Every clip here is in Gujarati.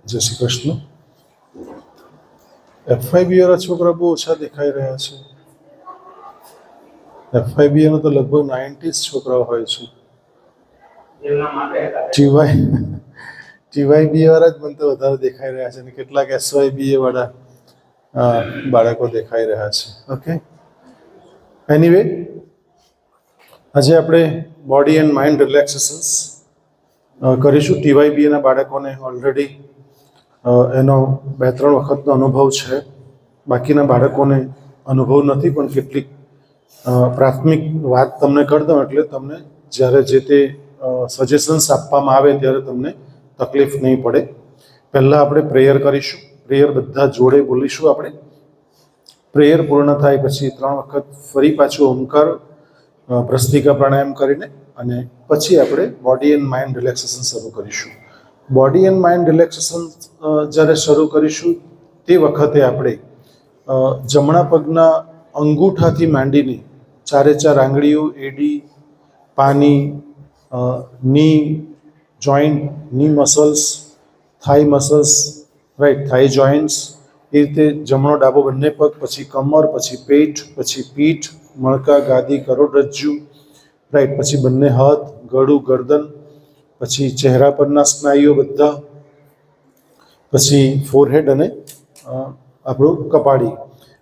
જય શ્રી કૃષ્ણ. એફઆઈબી વાળા છોકરા બહુ ઓછા દેખાઈ રહ્યા છે. એફઆઈબી તો લગભગ 90s છોકરાઓ હોય છે. ટીવાયબી વાળા જ મને તો વધારે દેખાઈ રહ્યા છે અને કેટલાક એસવાયબીએ વાળા બાળકો દેખાઈ રહ્યા છે. ઓકે, એનીવે, આજે આપણે બોડી એન્ડ માઇન્ડ રિલેક્સેશન્સ કરીશું. ટીવાયબીએના બાળકોને ઓલરેડી એનો 2-3 વખતનો અનુભવ છે. બાકીના બાળકોને અનુભવ નથી, પણ કેટલીક પ્રાથમિક વાત તમને કરી દઉં એટલે તમને જ્યારે જે તે સજેશન્સ આપવામાં આવે ત્યારે તમને તકલીફ નહીં પડે. પહેલાં આપણે પ્રેયર કરીશું. પ્રેયર બધા જોડે બોલીશું. આપણે પ્રેયર પૂર્ણ થાય પછી 3 વખત ફરી પાછું ઓમકાર ભસ્ત્રિકા પ્રાણાયામ કરીને અને પછી આપણે બોડી એન્ડ માઇન્ડ રિલેક્સેશન શરૂ કરીશું. બોડી એન્ડ માઇન્ડ રિલેક્સેશન જ્યારે શરૂ કરીશું તે વખતે આપણે જમણા પગના અંગૂઠાથી માંડીને 4 આંગળીઓ, એડી, પાની, ની જોઈન્ટ, ની મસલ્સ, થાઈ મસલ્સ, રાઈટ, થાઈ જોઈન્ટ્સ, એ રીતે જમણો ડાબો બંને પગ, પછી કમર, પછી પેટ, પછી પીઠ, મણકા, ગાદી, કરોડરજ્જુ, રાઈટ, પછી બંને હાથ, ગળું, ગરદન, પછી ચહેરા પરના સ્નાયુઓ બધા, પછી ફોરહેડ અને આપણું કપાળી.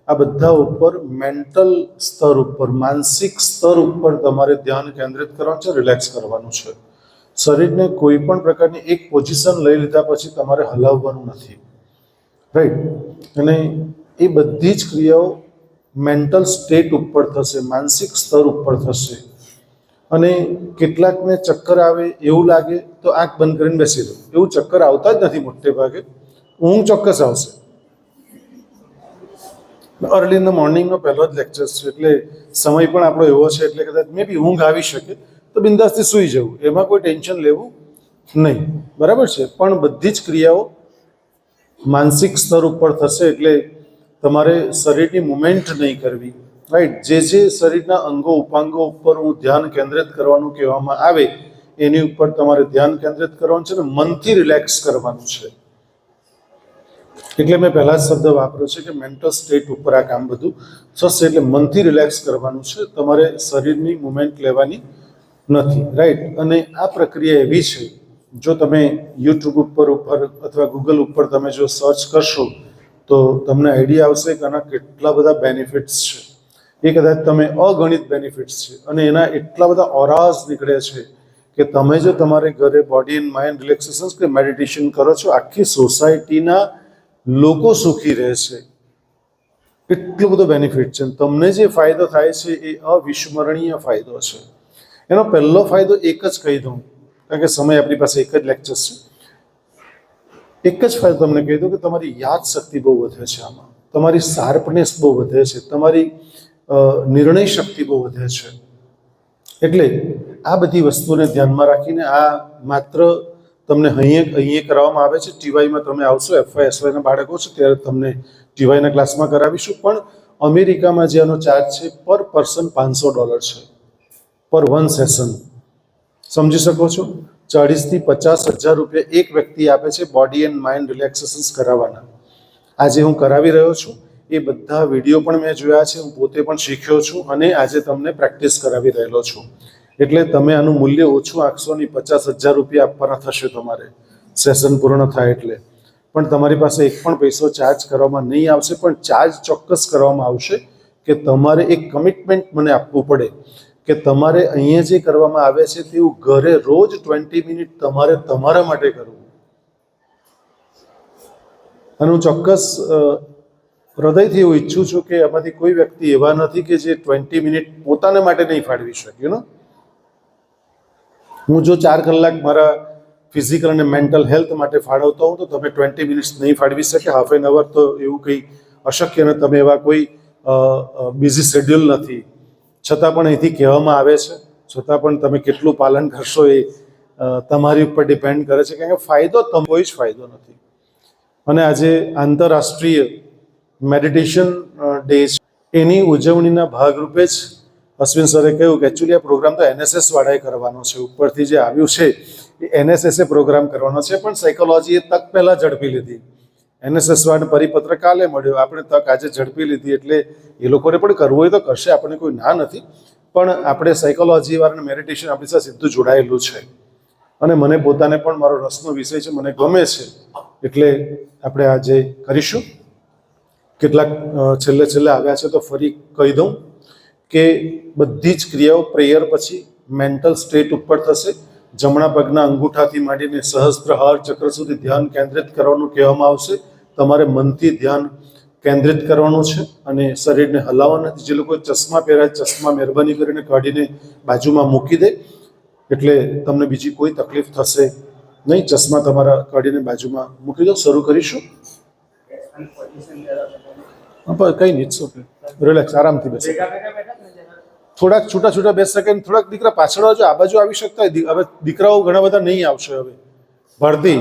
આ બધા ઉપર મેન્ટલ સ્તર ઉપર, માનસિક સ્તર ઉપર તમારે ધ્યાન કેન્દ્રિત કરવાનું છે, રિલેક્સ કરવાનું છે. શરીરને કોઈ પણ પ્રકારની એક પોઝિશન લઈ લીધા પછી તમારે હલાવવાનું નથી, રાઈટ. અને એ બધી જ ક્રિયાઓ મેન્ટલ સ્ટેટ ઉપર થશે, માનસિક સ્તર ઉપર થશે. અને કેટલાકને ચક્કર આવે એવું લાગે તો આંખ બંધ કરીને બેસી દો. એવું ચક્કર આવતા જ નથી મોટે ભાગે. ઊંઘ ચોક્કસ આવશે. અર્લી ઇન ધ મોર્નિંગનો પહેલો જ લેક્ચર છે એટલે સમય પણ આપણો એવો છે એટલે કદાચ મે બી ઊંઘ આવી શકે તો બિંદાસથી સૂઈ જવું, એમાં કોઈ ટેન્શન લેવું નહીં, બરાબર છે. પણ બધી જ ક્રિયાઓ માનસિક સ્તર ઉપર થશે એટલે તમારે શરીરની મુવમેન્ટ નહીં કરવી, રાઈટ. જે શરીરના અંગો ઉપાંગો ઉપર હું ધ્યાન કેન્દ્રિત કરવાનું કહેવામાં આવે એની ઉપર તમારે ધ્યાન કેન્દ્રિત કરવાનું છે ને મનથી રિલેક્સ કરવાનું છે. એટલે મેં પહેલા જ શબ્દ વાપર્યો છે કે મેન્ટલ સ્ટેટ ઉપર આ કામ બધું થશે એટલે મનથી રિલેક્સ કરવાનું છે, તમારે શરીરની મુવમેન્ટ લેવાની નથી, રાઈટ. અને આ પ્રક્રિયા એવી છે, જો તમે યુટ્યુબ ઉપર અથવા ગૂગલ ઉપર તમે જો સર્ચ કરશો તો તમને આઈડિયા આવશે કે આના કેટલા બધા બેનિફિટ્સ છે. એ કદાચ તમે અગણિત બેનિફિટ્સ છે અને એના એટલા બધા ઓરાઝ નીકળે છે કે તમે જો તમારે ઘરે બોડી એન્ડ માઇન્ડ રિલેક્સેશન કે મેડિટેશન કરો છો, આખી સોસાયટીના લોકો સુખી રહેશે. એટલો બધો બેનિફિટ છે. તમને જે ફાયદો થાય છે એ અવિસ્મરણીય ફાયદો છે. એનો પહેલો ફાયદો એક જ કહી દઉં, કારણ કે સમય આપણી પાસે એક જ લેક્ચર છે. એક જ ફાયદો તમને કહી દઉં કે તમારી યાદ શક્તિ બહુ વધે છે. આમાં તમારી શાર્પનેસ બહુ વધે છે, તમારી નિર્ણય શક્તિ બહુ વધે છે. એટલે આ બધી વસ્તુને ધ્યાનમાં રાખીને આ માત્ર તમને અહીંયા કરાવવામાં આવે છે. ટીવાયમાં તમે આવશો, એફવાય એસવાયના બાળકો છે ત્યારે તમને ટીવાયના ક્લાસમાં કરાવીશું. પણ અમેરિકામાં જે આનો ચાર્જ છે પર પર્સન $500 છે, પર 1 સેશન. સમજી શકો છો? 40,000 થી 50,000 રૂપિયા એક વ્યક્તિ આપે છે બોડી એન્ડ માઇન્ડ રિલેક્સેશન્સ કરાવવાના. આજે હું કરાવી રહ્યો છું એ બધા વિડીયો પણ મેં જોયા છે, હું પોતે પણ શીખ્યો છું અને આજે તમને પ્રેક્ટિસ કરાવી રહેલો છું. એટલે તમે આનું મૂલ્ય ઓછું આંકશો નહીં. 50,000 રૂપિયા આપવાના થશે તમારે સેશન પૂર્ણ થાય એટલે. પણ તમારી પાસે એક પણ પૈસો ચાર્જ કરવામાં નહીં આવશે, પણ ચાર્જ ચોક્કસ કરવામાં આવશે કે તમારે એક કમિટમેન્ટ મને આપવું પડે કે તમારે અહીંયા જે કરવામાં આવે છે તેવું ઘરે રોજ 20 મિનિટ તમારે તમારા માટે કરવું. અને હું ચોક્કસ હૃદયથી એવું ઈચ્છું છું કે આમાંથી કોઈ વ્યક્તિ એવા નથી કે જે 20 મિનિટ પોતાના માટે નહીં ફાળવી શકે. હું જો 4 કલાક મારા ફિઝિકલ અને મેન્ટલ હેલ્થ માટે ફાળવતો હોઉં તો તમે 20 મિનિટ્સ નહીં ફાળવી શકે. હાફ એન અવર તો એવું કંઈ અશક્ય ને. તમે એવા કોઈ બિઝી શેડ્યુલ નથી, છતાં પણ અહીંથી કહેવામાં આવે છે, છતાં પણ તમે કેટલું પાલન કરશો એ તમારી ઉપર ડિપેન્ડ કરે છે. કારણ કે ફાયદો કોઈ જ ફાયદો નથી. અને આજે આંતરરાષ્ટ્રીય મેડિટેશન ડે છે, એની ઉજવણીના ભાગરૂપે જ અશ્વિન સરે કહ્યું કે એકચ્યુઅલી આ પ્રોગ્રામ તો NSS વાળાએ કરવાનો છે. ઉપરથી જે આવ્યું છે NSSએ પ્રોગ્રામ કરવાનો છે, પણ સાયકોલોજીએ તક પહેલાં ઝડપી લીધી. NSS વાળાને પરિપત્ર કાલે મળ્યો, આપણે તક આજે ઝડપી લીધી, એટલે એ લોકોને પણ કરવું હોય તો કરશે, આપણને કોઈ ના નથી. પણ આપણે સાયકોલોજી વાળાને મેડિટેશન આપણી સાથે સીધું જોડાયેલું છે, અને મને પોતાને પણ મારો રસનો વિષય છે, મને ગમે છે, એટલે આપણે આજે કરીશું. કેટલાક છેલ્લે આવ્યા છે તો ફરી કહી દઉં કે બધી જ ક્રિયાઓ પ્રેયર પછી મેન્ટલ સ્ટેટ ઉપર થશે. જમણા પગના અંગૂઠાથી માંડીને સહસ્ત્રહાર ચક્ર સુધી ધ્યાન કેન્દ્રિત કરવાનું કહેવામાં આવશે. તમારે મનથી ધ્યાન કેન્દ્રિત કરવાનું છે અને શરીરને હલાવવાનું નથી. જે લોકોએ ચશ્મા પહેર્યા, ચશ્મા મહેરબાની કરીને કાઢીને બાજુમાં મૂકી દે, એટલે તમને બીજી કોઈ તકલીફ થશે નહીં. ચશ્મા તમારા કાઢીને બાજુમાં મૂકી દો. શરૂ કરીશું. કંઈ નહીં, ઇટ્સ ઓકે, રિલેક્સ, આરામથી બેસો. થોડાક છૂટા બેસી શકે. થોડાક દીકરા પાછળ આવજો, આ બાજુ આવી શકતા હોય. હવે દીકરાઓ ઘણા બધા નહીં આવશે. હવે ભારતી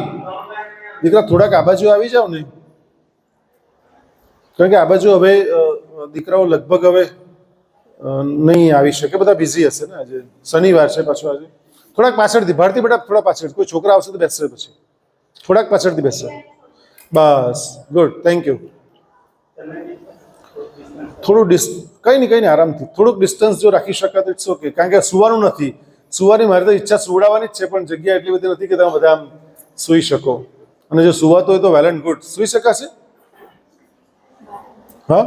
દીકરા થોડાક આ બાજુ આવી જાવ ને, કારણ કે આ બાજુ હવે દીકરાઓ લગભગ હવે નહીં આવી શકે, બધા બિઝી હશે ને, આજે શનિવાર છે પાછું. આજે થોડાક પાછળથી ભારતી બેટા, થોડા પાછળ. કોઈ છોકરા આવશે તો બેસશે, પછી થોડાક પાછળથી બેસશે. બસ, ગુડ, થેન્ક યુ. થોડું કંઈ નહીં, આરામથી થોડુંક ડિસ્ટન્સ જો રાખી શકાય તો ઇટ્સ ઓકે, કારણ કે સુવાનું નથી. સુવાની મારી તો ઈચ્છા સુવડાવવાની જ છે, પણ જગ્યા એટલી બધી નથી કે તમે બધા આમ સૂઈ શકો. અને જો સુવાતો હોય તો વેલ એન્ડ ગુડ, સૂઈ શકાશે. હા,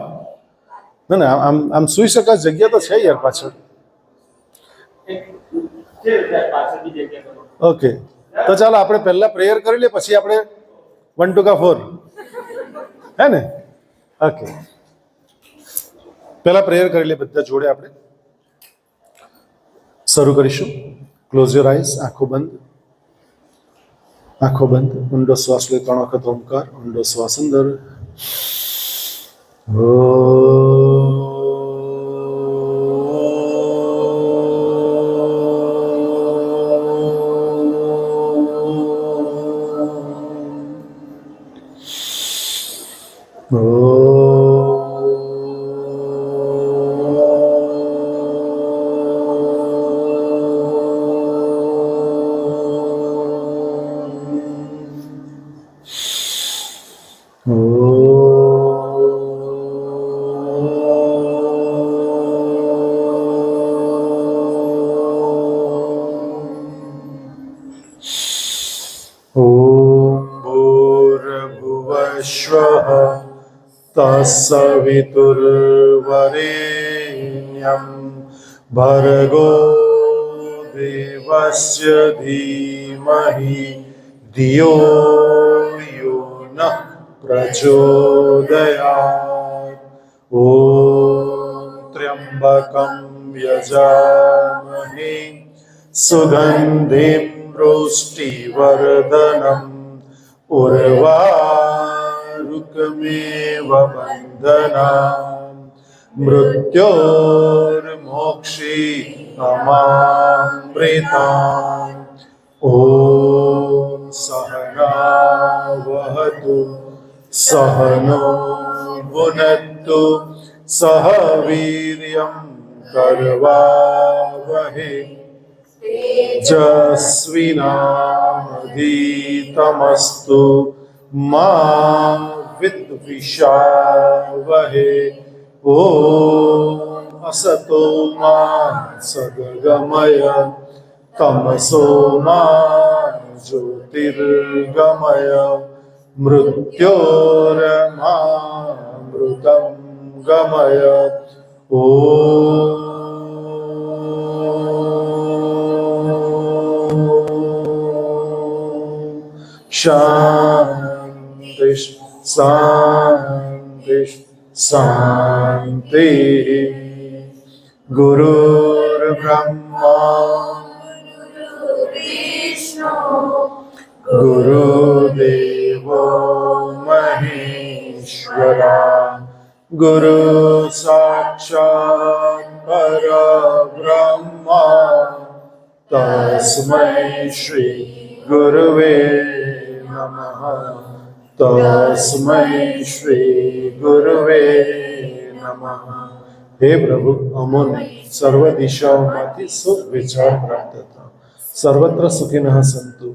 ના આમ સૂઈ શકાશે, જગ્યા તો છે યાર પાછળ. ઓકે, તો ચાલો આપણે પહેલા પ્રેયર કરી લઈએ, પછી આપણે 1 2 4 હે ને. ઓકે, પહેલા પ્રેયર કરી લઈએ બધા જોડે. આપણે શરૂ કરીશું. Close your eyes. આંખો બંધ. ઊંડો શ્વાસ લે 3 વખત ઓમકાર. ઊંડો શ્વાસ અંદર. तत्सवितुर्वरेण्यं भर्गो देवस्य धीमहि धियो यो नः प्रचोदयात्. ॐ त्र्यम्बकं यजामहे सुगन्धिं पुष्टिवर्धनम् उर्वारुकमेव बन्धनान् मृत्योर्मोक्षी अमामृतान्. ॐ सहनावतु सहनो भुनक्तु सह वीर्यं करवावहै तेजस्विनावधीतमस्तु मा विद्विषावहै. ॐ असतो मा सद्गमय तमसो मा ज्योतिर्गमय मृत्योर्मामृतं गमय. ॐ शान्ति शान्ति शान्ति. गुरुर्ब्रह्मा गुरुदेवो महेश्वरा गुरु साक्षात् परब्रह्मा तस्मै श्री गुरुवे नमः. तस्मै श्री गुरुवे नमः. हे प्रभु, अमोने સર્વ દિશાઓમાંથી શુભ વિચાર પ્રાપ્ત થતા. સર્વત્ર સુખિનઃ સંતુ,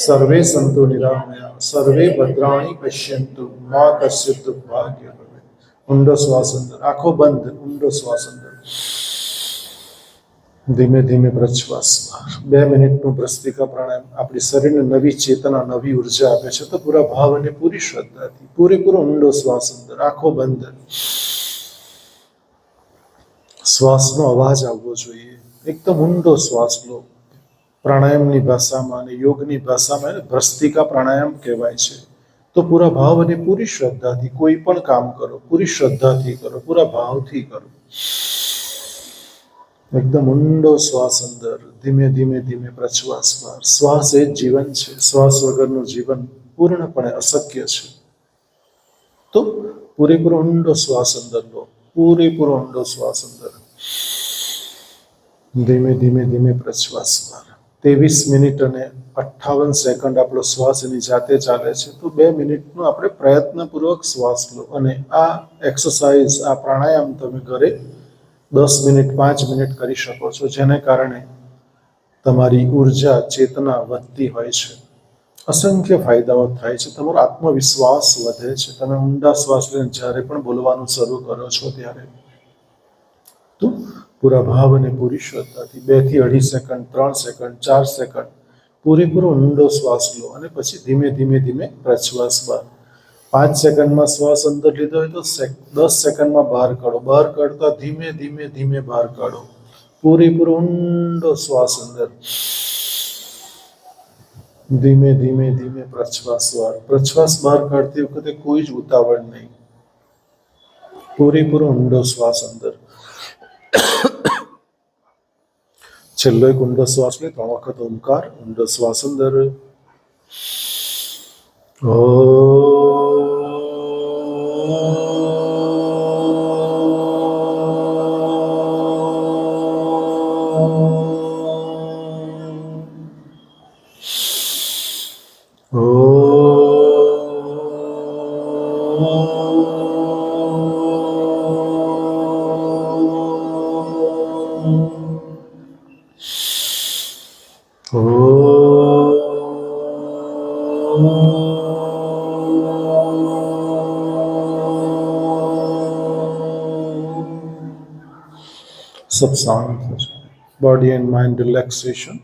સર્વે સંતુ નિરામયા, સર્વે ભદ્રાણી પશ્યંતુ, મા કશ્ચિત દુર્ભાગ્ય ભવેત. ઊંડો શ્વાસ અંદર, આંખો બંધ, ઊંડો શ્વાસ અંદર, ધીમે ધીમે પ્રશ્વાસ બહાર. 2 મિનિટનું ભસ્ત્રિકા પ્રાણાયામ આપણી શરીરને નવી ચેતના, નવી ઉર્જા આપે છે. તો પૂરા ભાવ અને પૂરી શ્રદ્ધાથી પૂરેપૂરો ઊંડો શ્વાસ અંદર, આંખો બંધ. શ્વાસનો અવાજ આવવો જોઈએ. એકદમ ઊંડો શ્વાસ લો. પ્રાણાયામની ભાષામાં અને યોગની ભાષામાં એને ભસ્ત્રિકા પ્રાણાયામ કહેવાય છે. તો પૂરા ભાવ અને પૂરી શ્રદ્ધાથી કોઈ પણ કામ કરો, પૂરી શ્રદ્ધાથી કરો, પૂરા ભાવથી કરો. એકદમ ઊંડો શ્વાસ અંદર, ધીમે ધીમે ધીમે પ્રશ્વાસ બહાર. શ્વાસ એ જ જીવન છે. શ્વાસ વગરનું જીવન પૂર્ણપણે અશક્ય છે. તો પૂરેપૂરો ઊંડો શ્વાસ અંદર લો, પૂરેપૂરો ઊંડો શ્વાસ અંદર, ધીમે ધીમે ધીમે પ્રશ્વાસ બહાર. 23 મિનિટ અને 58 સેકન્ડ આપણો શ્વાસ એની જાતે ચાલે છે. તો 2 મિનિટનો આપણે પ્રયત્નપૂર્વક શ્વાસ લો. અને આ એક્સરસાઇઝ, આ પ્રાણાયામ તમે ઘરે 10 મિનિટ, 5 મિનિટ કરી શકો છો, જેને કારણે તમારી ઉર્જા, ચેતના વધતી હોય છે. અસંખ્ય ફાયદાઓ થાય છે. તમારો આત્મવિશ્વાસ વધે છે. તમે ઊંડા શ્વાસ લઈને જ્યારે પણ બોલવાનું શરૂ કરો છો ત્યારે તો પૂરા ભાવ અને પૂરી શ્રદ્ધાથી 2 થી 2.5 સેકન્ડ, 3 સેકન્ડ, 4 સેકન્ડ પૂરેપૂરો ઊંડો શ્વાસ લો. અને પછી ધીમે ધીમે ધીમે પ્રશ્વાસ બહાર. 5 સેકન્ડમાં શ્વાસ અંદર લીધો હોય તો 10 સેકન્ડમાં બહાર કાઢો. બહાર કાઢતા ધીમે ધીમે ધીમે બહાર કાઢો. પૂરેપૂરો ઊંડો શ્વાસ અંદર, ધીમે ધીમે ધીમે પ્રશ્વાસ બહાર. પ્રશ્વાસ બહાર કાઢતી વખતે કોઈ જ ઉતાવળ નહીં. પૂરેપૂરો ઊંડો શ્વાસ અંદર. છેલ્લો એક ઊંડો શ્વાસ લે. 3 વખત ઓમકાર. ઊંડો શ્વાસ અંદર. સબ શાંત થશે. Body and mind relaxation.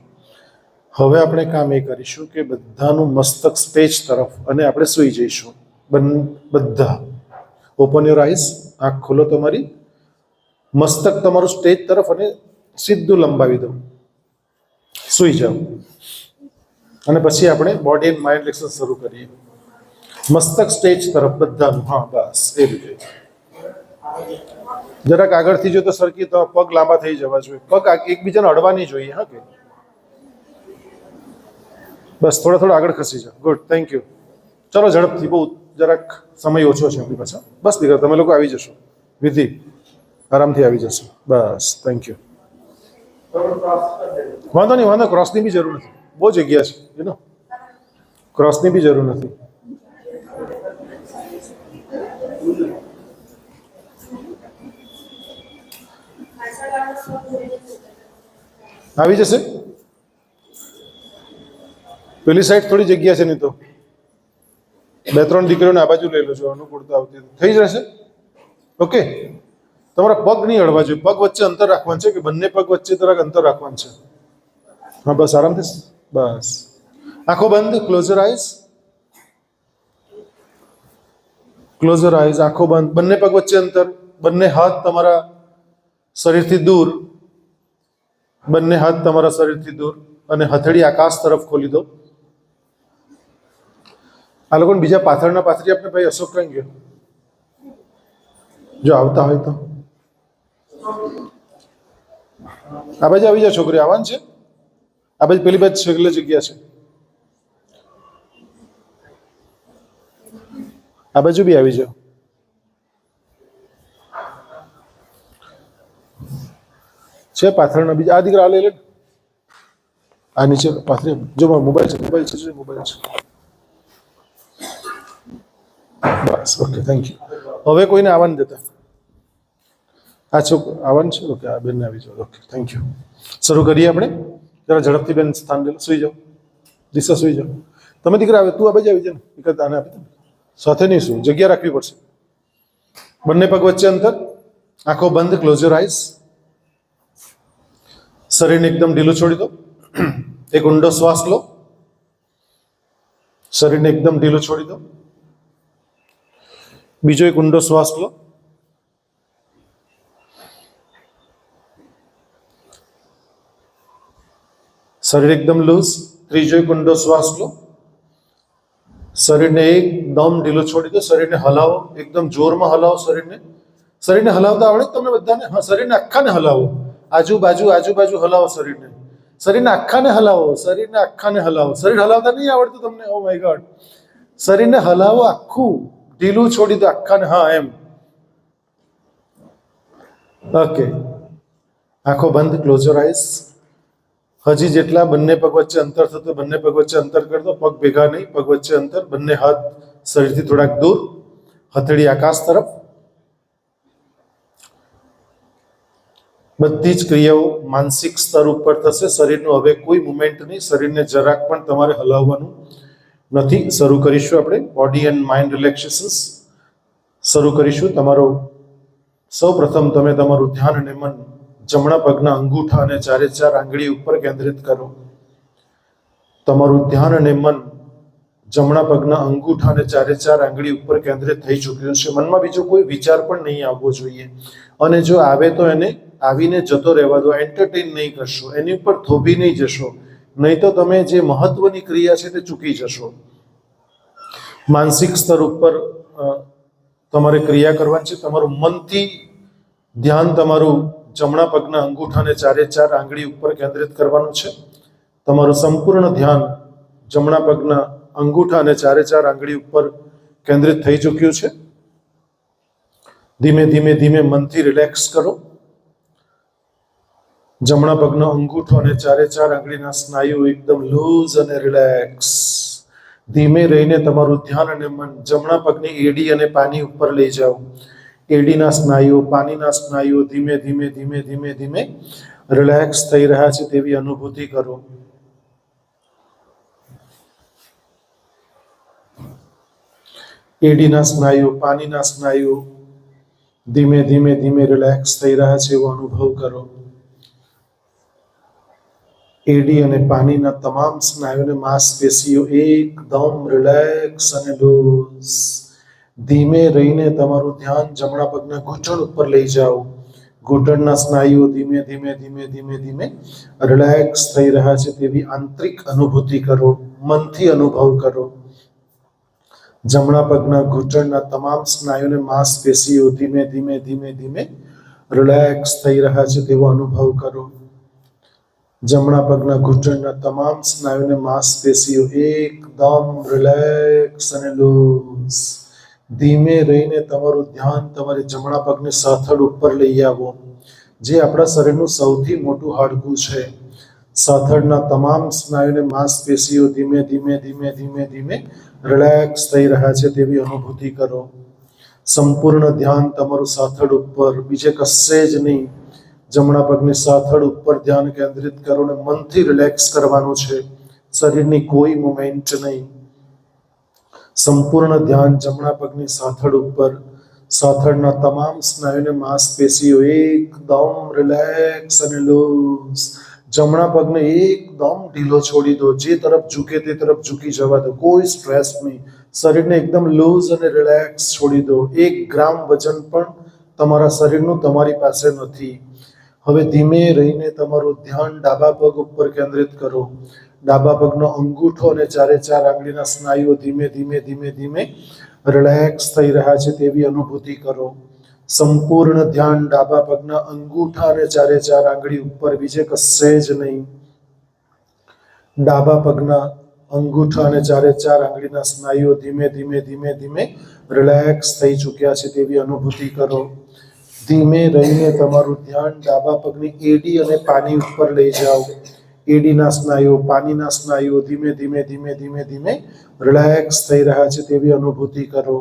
હવે આપણે કામ એ કરીશું કે બધાનું મસ્તક સ્ટેજ તરફ, અને આપણે સૂઈ જઈશું. બધા ઓપન યોર આઈઝ. આંખ ખોલો તમારી. મસ્તક તમારું સ્ટેજ તરફ અને સીધું લંબાવી દો. સૂઈ જાઓ. અને પછી આપણે બોડી એન્ડ માઇન્ડ રિલેક્સેશન શરૂ કરીએ. મસ્તક સ્ટેજ તરફ બધાનું. હા, બસ એ રીતે. જરાક આગળથી જો તો સરકી, તો પગ લાંબા થઈ જવા જોઈએ. પગ એકબીજાને અડવા નહીં જોઈએ. હા કે બસ થોડા થોડા આગળ ખસી જાઓ. Good, thank you. ચલો ઝડપથી, બહુ જરાક સમય ઓછો છે આપણી પાસે. બસ દીકરા, તમે લોકો આવી જશો. વિધિ આરામથી આવી જશો. બસ, થેન્ક યુ. વાંધો નહીં, વાંધો. ક્રોસની બી જરૂર નથી. બહુ જગ્યા છે, યુ નો. ક્રોસની બી જરૂર નથી. આવી જશે. પેલી સાઈડ થોડી જગ્યા છે, નહીં તો 2-3 દીકરીઓને આ બાજુ લઈ લો છો. અનુકૂળતા આવતી થઈ જશે. ઓકે. તમારા પગ નહીં અડવા જોઈએ. પગ વચ્ચે અંતર રાખવાનું છે, કે બંને પગ વચ્ચે જરાક અંતર રાખવાનું છે. હા, બસ આરામથી. બસ આંખો બંધ. Closure eyes. Closure eyes. આંખો બંધ. બંને પગ વચ્ચે અંતર. બંને હાથ તમારા શરીરથી દૂર. બંને હાથ તમારા શરીરથી દૂર. અને હથેળી આકાશ તરફ ખોલી દો. આ લોકોને બીજા પાથરના પાથરી આપને. ભાઈ અશોક ક્યાં ગયો? જો આવતા હોય તો આ બાજુ આવી જાઓ. છોકરી આવવાની છે. આ બાજુ પેલી બાજુ છેલ્લે જગ્યા છે. આ બાજુ બી આવી જાઓ. છે પાથરના બીજા. આ દીકરા આ લઈ લે. આ નીચે પાથરી. જો મોબાઈલ છે, મોબાઈલ છે, મોબાઈલ છે. બસ, ઓકે, થેન્ક યુ. હવે કોઈને આવવાનું દેતા. આ છોકરો આવવાનું છે. ઓકે, આ બેનને આવી જાઓ. Okay, thank you. શરૂ કરીએ આપણે. જરા ઝડપથી બેન સ્થાન લે, સુઈ જાઓ, દિશા સુઈ જાઓ. તમે દીકરા આવે, તું આ બાજુ આવી જાય ને, એક આને આપી દે, સાથે નહીં શું, જગ્યા રાખવી પડશે. બંને પગ વચ્ચે અંતર, આંખો બંધ, ક્લોઝ યોર આઈઝ. શરીરને એકદમ ઢીલું છોડી દો. એક ઊંડો શ્વાસ લો, શરીરને એકદમ ઢીલું છોડી દો. બીજો એક ઊંડો શ્વાસ લો. શરીર એકદમ લૂઝ. ત્રીજો એક ઊંડો શ્વાસ લો. શરીરને એકદમ ઢીલું છોડી દો. શરીરને હલાવો, એકદમ જોરમાં હલાવો. શરીરને હલાવતા આવડે તમને બધાને? હા, શરીરને આખાને હલાવો, આજુબાજુ હલાવો. શરીરને આખાને હલાવો, શરીરને આખાને હલાવો. શરીર હલાવતા નહીં આવડતું તમને? Oh my God. શરીરને હલાવો, આખું ઢીલું છોડી દો, આખાને. હા, એમ. ઓકે, આંખો બંધ, ક્લોઝ યોર આઈઝ. હજી જેટલા બંને પગ વચ્ચે અંતર થતું બંને પગ વચ્ચે અંતર કરી દો. પગ ભેગા નહીં, પગ વચ્ચે અંતર. બંને હાથ શરીરથી થોડાક દૂર, હથેળી આકાશ તરફ. બધી જ ક્રિયાઓ માનસિક સ્તર ઉપર થશે. શરીરનું હવે કોઈ મુવમેન્ટ નહીં. શરીરને જરાક પણ તમારે હલાવવાનું નથી. શરૂ કરીશું આપણે બોડી એન્ડ માઇન્ડ રિલેક્સેશન્સ. શરૂ કરીશું. સૌ પ્રથમ તમે તમારું ધ્યાન અને મન જમણા પગના અંગૂઠા અને ચારે ચાર આંગળી ઉપર કેન્દ્રિત કરો. તમારું ધ્યાન અને મન જમણા પગના અંગૂઠા અને ચારે ચાર આંગળી ઉપર કેન્દ્રિત થઈ ચૂક્યું છે. મનમાં બીજો કોઈ વિચાર પણ નહીં આવવો જોઈએ. અને જો આવે તો એને આવીને જતો રહેવા દો. એન્ટરટેન નહીં કરશો, એની ઉપર થોભી નહીં જશો, નહીં તો તમે જે મહત્વની ક્રિયા છે તે ચૂકી જશો. માનસિક સ્તર ઉપર તમારે ક્રિયા કરવાની છે. તમારું મનથી ધ્યાન તમારું જમણા પગના અંગૂઠા અને ચારે ચાર આંગળી ઉપર કેન્દ્રિત કરવાનું છે. તમારું સંપૂર્ણ ધ્યાન જમણા પગના અંગૂઠા અને ચારે ચાર આંગળી ઉપર કેન્દ્રિત થઈ ચૂક્યું છે. ધીમે ધીમે ધીમે મનથી રિલેક્સ કરો. જમણા પગનો અંગૂઠો અને ચારે ચાર આંગળીના સ્નાયુઓ એકદમ લૂઝ અને રિલેક્સ. ધીમે રહીને તમારું ધ્યાન અને મન જમણા પગની એડી અને પાની ઉપર લઈ જાઓ. એડીના સ્નાયુઓ, પાનીના સ્નાયુઓ ધીમે ધીમે ધીમે ધીમે ધીમે રિલેક્સ થઈ રહ્યા છે તેવી અનુભૂતિ કરો. એડીના સ્નાયુઓ, પાનીના સ્નાયુઓ ધીમે ધીમે ધીમે રિલેક્સ થઈ રહ્યા છે એવો અનુભવ કરો. એડી અને પાનીના તમામ સ્નાયુને માંસપેશીઓ એકદમ રિલેક્સ અને લૂઝ. ધીમે રહીને તમારું ધ્યાન જમણા પગના ઘૂંટણ ઉપર લઈ જાઓ. ઘૂંટણના સ્નાયુઓ ધીમે ધીમે ધીમે ધીમે ધીમે રિલેક્સ થઈ રહ્યા છે તેવી આંતરિક અનુભૂતિ કરો. મનથી અનુભવ કરો. જમણા પગના ઘૂંટણના તમામ સ્નાયુને માંસપેશીઓ ધીમે ધીમે ધીમે ધીમે રિલેક્સ થઈ રહ્યા છે તેવો અનુભવ કરો. જમણા પગના ઘૂંટણના તમામ સ્નાયુને માંસપેશીઓ એકદમ રિલેક્સ અને લૂઝ. ધીમે રહીને તમારું ધ્યાન તમારી જમણા પગની સાથળ ઉપર લઈ આવો, જે આપણા શરીરનું સૌથી મોટું હાડકું છે. સાથળના તમામ સ્નાયુને માંસપેશીઓ ધીમે ધીમે ધીમે ધીમે ધીમે રિલેક્સ થઈ રહ્યા છે તેવી અનુભૂતિ કરો. સંપૂર્ણ ધ્યાન તમારું સાથળ ઉપર, બીજે કશે જ નહીં. જમણા પગની સાથળ ઉપર ધ્યાન કેન્દ્રિત કરો અને મનથી રિલેક્સ કરવાનું છે. શરીરની કોઈ મુવમેન્ટ નહીં. સંપૂર્ણ ધ્યાન જમણા પગની સાથળ ઉપર. સાથળના તમામ સ્નાયુને માંસપેશીઓ એકદમ રિલેક્સ અને લૂઝ. જમણા પગને એકદમ ઢીલો છોડી દો. જે તરફ ઝૂકે તે તરફ ઝૂકી જવા દો. કોઈ સ્ટ્રેસ નહીં. શરીરને એકદમ લૂઝ અને રિલેક્સ છોડી દો. 1 ગ્રામ વજન પણ તમારા શરીરનું તમારી પાસે નથી. હવે ધીમે રહીને તમારું ધ્યાન ડાબા પગ ઉપર કેન્દ્રિત કરો. ડાબા પગનો અંગૂઠો અને ચારે ચાર આંગળીના સ્નાયુઓ ધીમે ધીમે ધીમે ધીમે રિલેક્સ થઈ રહ્યા છે તેવી અનુભૂતિ કરો. સંપૂર્ણ ધ્યાન ડાબા પગના અંગૂઠા અને ચારે ચાર આંગળી ઉપર, બીજે કશે જ નહીં. ડાબા પગના અંગૂઠા અને ચારે ચાર આંગળીના સ્નાયુઓ ધીમે ધીમે ધીમે ધીમે રિલેક્સ થઈ ચૂક્યા છે તેવી અનુભૂતિ કરો. ધીમે રહીને તમારું ધ્યાન ડાબા પગની એડી અને પાની ઉપર લઈ જાઓ. એડીના સ્નાયુઓ, પાનીના સ્નાયુઓ ધીમે ધીમે ધીમે ધીમે ધીમે રિલેક્સ થઈ રહ્યા છે તેવી અનુભૂતિ કરો.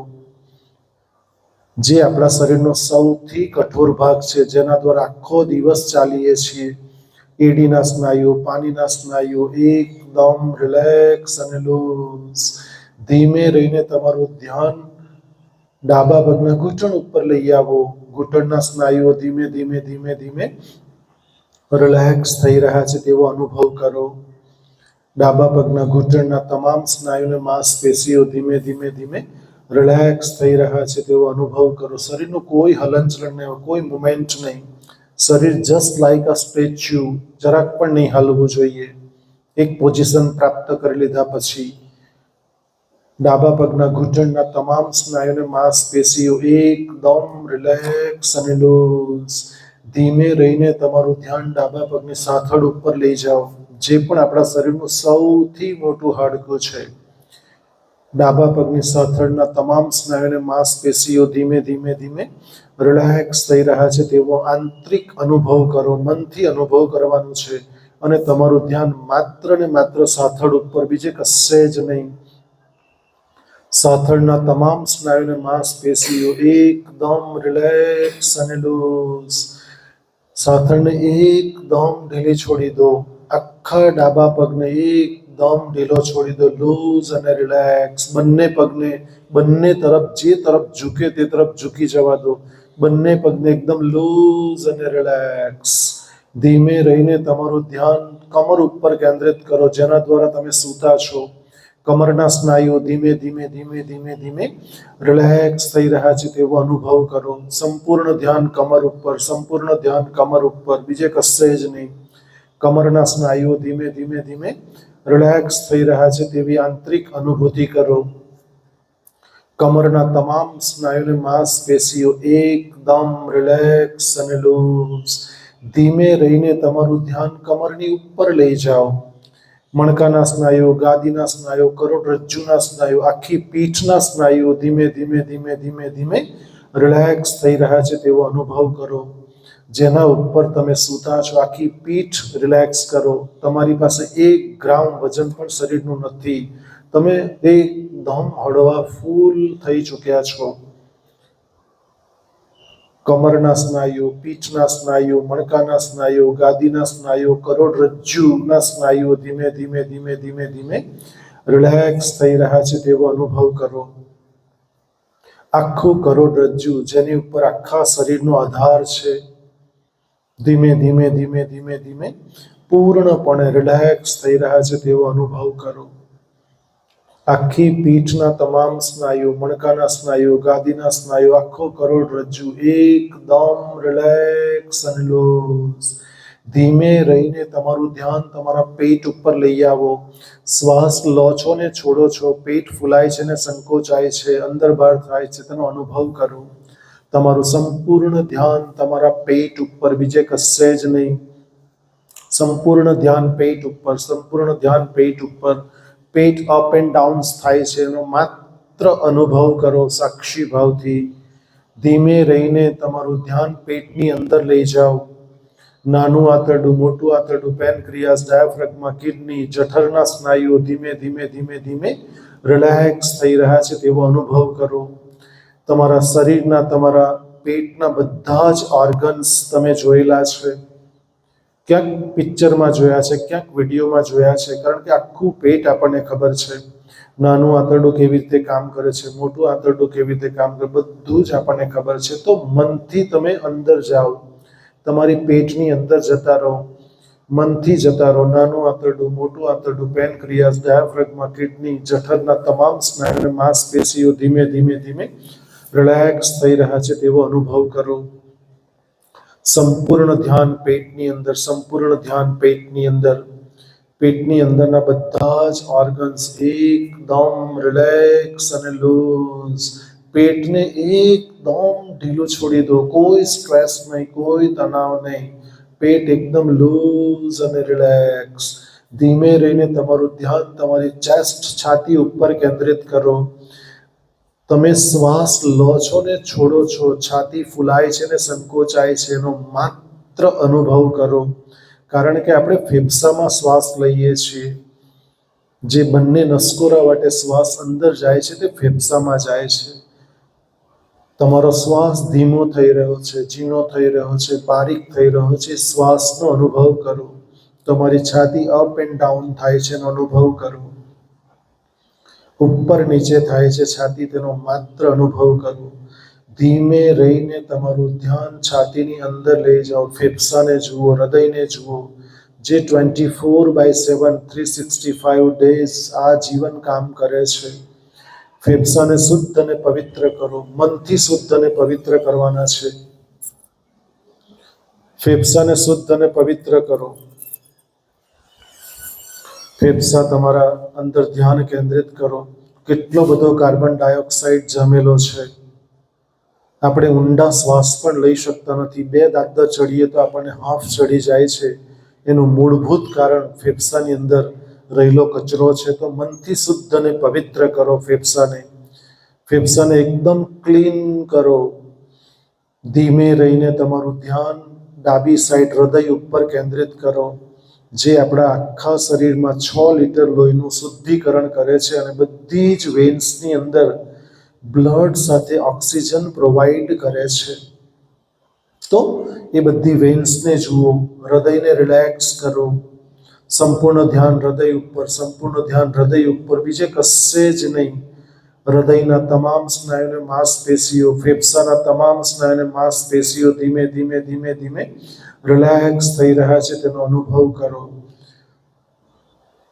જે આપણા શરીરનો સૌથી કઠોર ભાગ છે, જેના દ્વારા આખો દિવસ ચાલીએ છીએ, એડીના સ્નાયુઓ, પાણીના સ્નાયુઓ એકદમ રિલેક્સ અને લૂઝ. ધીમે રહીને તમારું ધ્યાન ડાબા પગના ઘૂંટણ ઉપર લઈ આવો. ઘૂંટણના સ્નાયુઓ ધીમે ધીમે ધીમે ધીમે રિલેક્સ થઈ રહ્યા છે તેવો અનુભવ કરો. ડાબા પગના ઘૂંટણના તમામ સ્નાયુને માંસપેશીઓ ધીમે ધીમે ધીમે રિલેક્સ થઈ રહ્યા છે તેવો અનુભવ કરો. શરીરનું કોઈ હલનચલન નહીં, કોઈ મુવમેન્ટ નહીં. શરીર જસ્ટ લાઈક અ સ્ટેચ્યુ, જરાક પણ નહીં હલવું જોઈએ. એક પોઝિશન પ્રાપ્ત કરી લીધા પછી ડાબા પગના ઘૂંટણના તમામ સ્નાયુને માંસપેશીઓ એકદમ રિલેક્સ અને લૂઝ. ધીમે રહીને તમારું ધ્યાન ડાબા પગની સાથળ ઉપર લઈ જાઓ, જે પણ આપણા શરીરનું સૌથી મોટું હાડકું છે. ડાબા પગની સાથળના તમામ સ્નાયુને માંસપેશીઓ ધીમે ધીમે ધીમે રિલેક્સ થઈ રહ્યા છે તેવો આંતરિક અનુભવ કરો. મનથી અનુભવ કરવાનું છે અને તમારું ધ્યાન માત્ર ને માત્ર સાથળ ઉપર, બીજે કશે જ નહીં. સાથળના તમામ સ્નાયુને માંસપેશીઓ એકદમ રિલેક્સ અને લૂઝ. સાથળને એકદમ ઢીલી છોડી દો. આખા ડાબા પગને એકદમ ઢીલો છોડી દો, લૂઝ અને રિલેક્સ. બંને પગને બંને તરફ, જે તરફ ઝૂકે તે તરફ ઝૂકી જવા દો. બંને પગને એકદમ લૂઝ અને રિલેક્સ. ધીમે રહીને તમારું ધ્યાન કમર ઉપર કેન્દ્રિત કરો, જેના દ્વારા તમે સૂતા છો. કમરના સ્નાયુઓ ધીમે ધીમે ધીમે ધીમે ધીમે રિલેક્સ થઈ રહ્યા છે તેવો અનુભવ કરો. સંપૂર્ણ ધ્યાન કમર ઉપર, સંપૂર્ણ ધ્યાન કમર ઉપર, બીજે કશે જ નહીં. કમરના સ્નાયુઓ ધીમે ધીમે ધીમે રિલેક્સ થઈ રહ્યા છે તેવી આંતરિક અનુભૂતિ કરો. કમરના તમામ સ્નાયુને માંસપેશીઓ એકદમ રિલેક્સ અને લૂઝ. ધીમે રહીને તમારું ધ્યાન કમરની ઉપર લઈ જાઓ. મણકાના સ્નાયુઓ, ગાદીના સ્નાયુઓ, કરોડરજ્જુના સ્નાયુઓ, આખી પીઠના સ્નાયુઓ ધીમે ધીમે ધીમે ધીમે ધીમે રિલેક્સ થઈ રહ્યા છે તેવો અનુભવ કરો. જેના ઉપર તમે સૂતા છો, આખી પીઠ રિલેક્સ કરો. તમારી પાસે 1 ગ્રામ વજન પણ શરીરનું નથી. તમે એકદમ હળવા ફૂલ થઈ ચૂક્યા છો. કમરના સ્નાયુઓ, પીઠના સ્નાયુઓ, મણકાના સ્નાયુઓ, ગાદીના સ્નાયુઓ, કરોડરજ્જુના સ્નાયુઓ ધીમે ધીમે ધીમે ધીમે ધીમે રિલેક્સ થઈ રહ્યા છે તેવો અનુભવ કરો. આખું કરોડરજ્જુ, જેની ઉપર આખા શરીરનો આધાર છે, ધીમે ધીમે ધીમે ધીમે ધીમે પૂર્ણપણે રિલેક્સ થઈ રહ્યા છે તેવો અનુભવ કરો. આખી પીઠના તમામ સ્નાયુઓ, મણકાના સ્નાયુઓ, ગાદીના સ્નાયુઓ, આખો કરોડરજ્જુ એકદમ રિલેક્સ અને લૂઝ. ધીમે રહીને તમારું ધ્યાન તમારા પેટ ઉપર લઈ આવો. શ્વાસ લો છો ને છોડો છો, પેટ ફૂલાય છે ને સંકોચાય છે, અંદર બહાર થાય છે, તેનો અનુભવ કરો. તમારું સંપૂર્ણ ધ્યાન તમારા પેટ ઉપર, બીજે કશે જ નહીં. સંપૂર્ણ ધ્યાન પેટ ઉપર, સંપૂર્ણ ધ્યાન પેટ ઉપર. પેટ અપ એન્ડ ડાઉન થાય છે એનો માત્ર અનુભવ કરો સાક્ષી ભાવથી. ધીમે રહીને તમારું ધ્યાન પેટની અંદર લઈ જાઓ. નાનું આંતરડું, મોટું આંતરડું, પેનક્રિયાસ, ડાયાફ્રેગમા, કિડની, જઠરના સ્નાયુઓ ધીમે ધીમે ધીમે ધીમે રિલેક્સ થઈ રહ્યા છે તેવો અનુભવ કરો. તમારા શરીરના, તમારા પેટના બધા જ ઓર્ગન્સ તમે જોયેલા છે. ક્યાંક પિક્ચરમાં જોયા છે, ક્યાંક વિડીયોમાં જોયા છે, કારણ કે આખું પેટ આપણને ખબર છે. નાનું આંતરડું કેવી રીતે કામ કરે છે, મોટું આંતરડું કેવી રીતે કામ કરે, બધું જ આપણને ખબર છે. તો મનથી તમે અંદર જાઓ, તમારી પેટની અંદર જતા રહો, મનથી જતા રહો. નાનું આંતરડું, મોટું આંતરડું, પેનક્રિયાસ, ડાયાફ્રેગમા, કિડની, જઠરના તમામ સ્નાયુ અને માંસપેશીઓ ધીમે ધીમે ધીમે રિલેક્સ થઈ રહ્યા છે તેવો અનુભવ કરો. સંપૂર્ણ ધ્યાન પેટની અંદર, સંપૂર્ણ ધ્યાન પેટની અંદર. પેટની અંદરના બધા જ ઓર્ગન્સ એકદમ રિલેક્સ અને લૂઝ. પેટને એકદમ ઢીલું છોડી દો, કોઈ સ્ટ્રેસ નહીં, કોઈ તણાવ નહીં. પેટ એકદમ લૂઝ અને રિલેક્સ. ધીમે રહીને તમારું ધ્યાન તમારી ચેસ્ટ, છાતી ઉપર કેન્દ્રિત કરો. તમે શ્વાસ લો છો ને છોડો છો, છાતી ફૂલાય છે ને સંકોચાય છે, એનો માત્ર અનુભવ કરો. કારણ કે આપણે ફેફસામાં શ્વાસ લઈએ છીએ. જે બંને નસકોરા વાટે શ્વાસ અંદર જાય છે તે ફેફસામાં જાય છે. તમારો શ્વાસ ધીમો થઈ રહ્યો છે, ઝીણો થઈ રહ્યો છે, બારીક થઈ રહ્યો છે, શ્વાસનો અનુભવ કરો. તમારી છાતી અપ એન્ડ ડાઉન થાય છે એનો અનુભવ કરો. ઉપર નીચે થાય છે છાતી, તેનો માત્ર અનુભવ કરો. ધીમે રહીને તમારું ધ્યાન છાતીની અંદર લઈ જાઓ. ફેફસાને જુઓ, હૃદયને જુઓ, જે 24/7 365 ડેઝ આ જીવન કામ કરે છે. ફેફસાને શુદ્ધ અને પવિત્ર કરો. મનથી શુદ્ધ અને પવિત્ર કરવાના છે. ફેફસાને શુદ્ધ અને પવિત્ર કરો. ફેફસા તમારા અંદર ધ્યાન કેન્દ્રિત કરો. કેટલો બધો કાર્બન ડાયોક્સાઇડ જમેલો છે. આપણે ઊંડા શ્વાસ પણ લઈ શકતા નથી. 2 દાદર ચડીએ તો આપણને હાફ ચડી જાય છે. એનું મૂળભૂત કારણ ફેફસાની અંદર રહેલો કચરો છે. તો મનથી શુદ્ધ અને પવિત્ર કરો ફેફસાને. ફેફસાને એકદમ ક્લીન કરો. ધીમે રહીને તમારું ધ્યાન ડાબી સાઈડ હૃદય ઉપર કેન્દ્રિત કરો, જે આપણા આખા શરીરમાં 6 લીટર લોહીનું શુદ્ધિકરણ કરે છે અને બધી જ વેન્સની અંદર બ્લડ સાથે ઓક્સિજન પ્રોવાઈડ કરે છે. તો એ બધી વેન્સને જુઓ. હૃદયને રિલેક્સ કરો. સંપૂર્ણ ધ્યાન હૃદય ઉપર, સંપૂર્ણ ધ્યાન હૃદય ઉપર, બીજે કશે જ નહીં. હૃદયના તમામ સ્નાયુને માંસપેશીઓ, ફેફસાના તમામ સ્નાયુને માંસપેશીઓ ધીમે ધીમે ધીમે ધીમે રિલેક્સ થઈ રહ્યા છે તેનો અનુભવ કરો.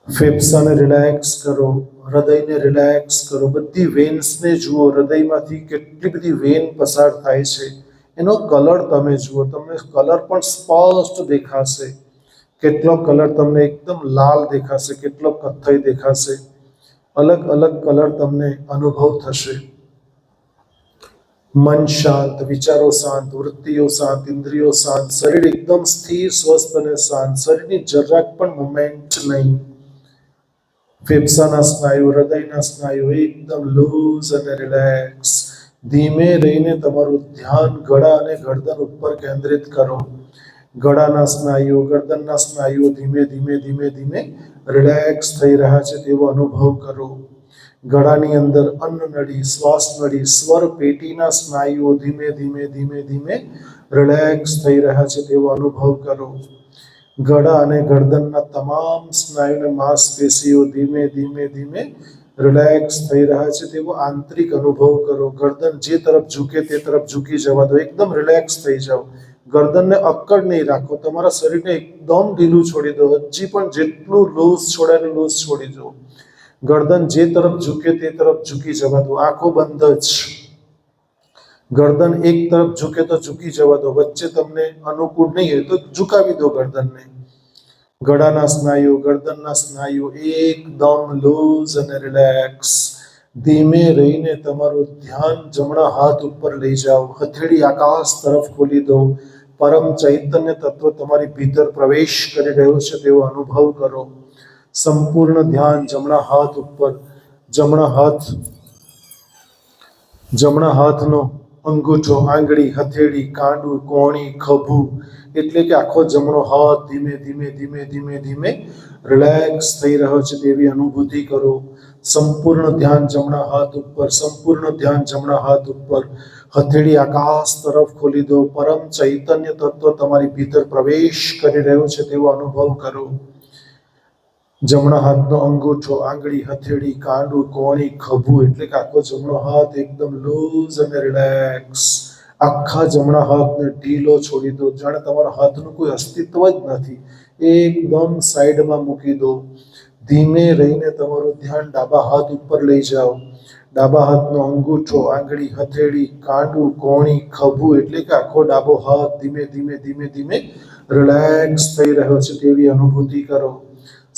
ફેફસાને રિલેક્સ કરો. હૃદયને રિલેક્સ કરો. બધી વેન્સને જુઓ. હૃદયમાંથી કેટલી બધી વેન પસાર થાય છે એનો કલર તમે જુઓ. તમને કલર પણ સ્પષ્ટ દેખાશે. કેટલો કલર તમને એકદમ લાલ દેખાશે, કેટલો કથ્થઈ દેખાશે. અલગ અલગ કલર તમને અનુભવ થશે. મન શાંત, વિચારો શાંત, વૃત્તિઓ શાંત, ઇન્દ્રિયો શાંત, શરીર એકદમ સ્થિર, સ્વસ્થ અને શાંત. શરીરની જરાક પણ મુવમેન્ટ નહીં. ફેફસાના સ્નાયુ, હૃદયના સ્નાયુ એકદમ લૂઝ અને રિલેક્સ. ધીમે રહીને તમારું ધ્યાન ગળા અને ગરદન ઉપર કેન્દ્રિત કરો. ગળાના સ્નાયુઓ, ગરદનના સ્નાયુઓ ધીમે ધીમે ધીમે ધીમે રિલેક્સ થઈ રહ્યા છે તેવો અનુભવ કરો. ગળાની અંદર અન્નનળી, શ્વાસનળી, સ્વર પેટીના સ્નાયુઓ ધીમે ધીમે ધીમે ધીમે રિલેક્સ થઈ રહ્યા છે તેવો અનુભવ કરો. ગળા અને ગરદનના તમામ સ્નાયુને માંસપેશીઓ ધીમે ધીમે ધીમે રિલેક્સ થઈ રહ્યા છે તેવો આંતરિક અનુભવ કરો. ગરદન જે તરફ ઝૂકે તે તરફ ઝૂકી જવા દો. એકદમ રિલેક્સ થઈ જાઓ. ગરદનને અક્કડ નહીં રાખો. તમારા શરીરને એકદમ ઢીલું છોડી દો. હજી પણ જેટલું લૂઝ છોડાય લૂઝ છોડી દો. ગરદન જે તરફ ઝૂકે તે તરફ ઝૂકી જવા દો. આંખો બંધ જ. ગરદન એક તરફ ઝૂકે તો ઝૂકી જવા દો. વચ્ચે તમને અનુકૂળ નહીં હોય તો ઝુકાવી દો ગરદનને. ગળાના સ્નાયુ, ગરદનના સ્નાયુ એકદમ લૂઝ અને રિલેક્સ. ધીમે રહીને તમારું ધ્યાન જમણા હાથ ઉપર લઈ જાઓ. હથેળી આકાશ તરફ ખોલી દો. પરમ ચૈતન્ય તત્વ તમારી ભીતર પ્રવેશ કરી રહ્યો છે તેવો અનુભવ કરો. સંપૂર્ણ ધ્યાન જમણા હાથ ઉપર. જમણા હાથનો અંગૂઠો, આંગળી, હથેળી, કાંડું, કોણી, ખભું, એટલે કે આખો જમણો હાથ ધીમે ધીમે ધીમે ધીમે ધીમે રિલેક્સ થઈ રહ્યો છે તેવી અનુભૂતિ કરો. સંપૂર્ણ ધ્યાન જમણા હાથ ઉપર, સંપૂર્ણ ધ્યાન જમણા હાથ ઉપર. હથેળી આકાશ તરફ ખોલી દો. પરમ ચૈતન્ય તત્વ તમારી ભીતર પ્રવેશ કરી રહ્યો છે તેવો અનુભવ કરો. જમણા હાથનો અંગૂઠો, આંગળી, હથેળી, કાંડું, કોણી, ખભું, એટલે કે આખો જમણો હાથ એકદમ લૂઝ અને રિલેક્સ. આખા જમણા હાથને ઢીલો છોડી દો. જાણે તમારા હાથનું કોઈ અસ્તિત્વ જ નથી. એકદમ સાઈડમાં મૂકી દો. ધીમે રહીને તમારું ધ્યાન ડાબા હાથ ઉપર લઈ જાઓ. ડાબા હાથનો અંગૂઠો, આંગળી, હથેળી, કાંડું, કોણી, ખભું, એટલે કે આખો ડાબો હાથ ધીમે ધીમે ધીમે ધીમે રિલેક્સ થઈ રહ્યો છે તેવી અનુભૂતિ કરો.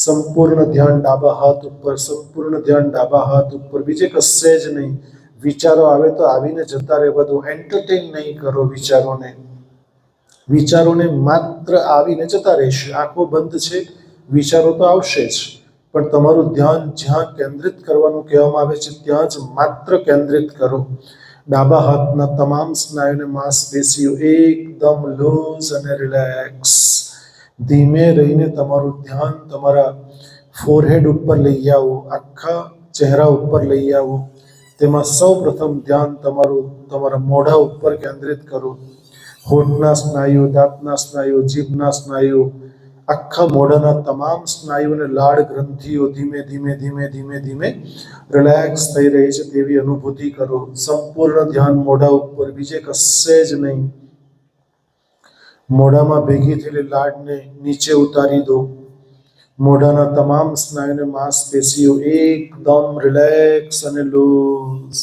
સંપૂર્ણ ધ્યાન ડાબા હાથ ઉપર, સંપૂર્ણ ધ્યાન ડાબા હાથ ઉપર. બીજે કશે જ નહીં. વિચારો આવે તો આવીને જતા રહેવા દો. એન્ટરટેન નહીં કરો વિચારોને. વિચારોને માત્ર આવીને જતા રહેશે. આંખો બંધ છે, વિચારો તો આવશે જ, પણ તમારું ધ્યાન જ્યાં કેન્દ્રિત કરવાનું કહેવામાં આવે છે ત્યાં જ માત્ર કેન્દ્રિત કરો. ડાબા હાથના તમામ સ્નાયુને માંસપેશીઓ એકદમ લૂઝ અને રિલેક્સ. ધીમે રહીને તમારું ધ્યાન તમારા ફોરહેડ ઉપર લઈ આવો. આખા ચહેરા ઉપર લઈ આવો. તેમાં સૌ પ્રથમ ધ્યાન તમારા મોઢા ઉપર કેન્દ્રિત કરો. હોઠના સ્નાયુ, દાંતના સ્નાયુ, જીભના સ્નાયુ, આખા મોઢાના તમામ સ્નાયુ અને લાળ ગ્રંથિઓ ધીમે ધીમે ધીમે ધીમે ધીમે રિલેક્સ થઈ રહી છે તેવી અનુભૂતિ કરો. સંપૂર્ણ ધ્યાન મોઢા ઉપર, બીજે કશે જ નહીં. મોઢામાં ભેગી થયેલી લાળને નીચે ઉતારી દો. મોઢાના તમામ સ્નાયુને માંસપેશીઓ એકદમ રિલેક્સ અને લૂઝ.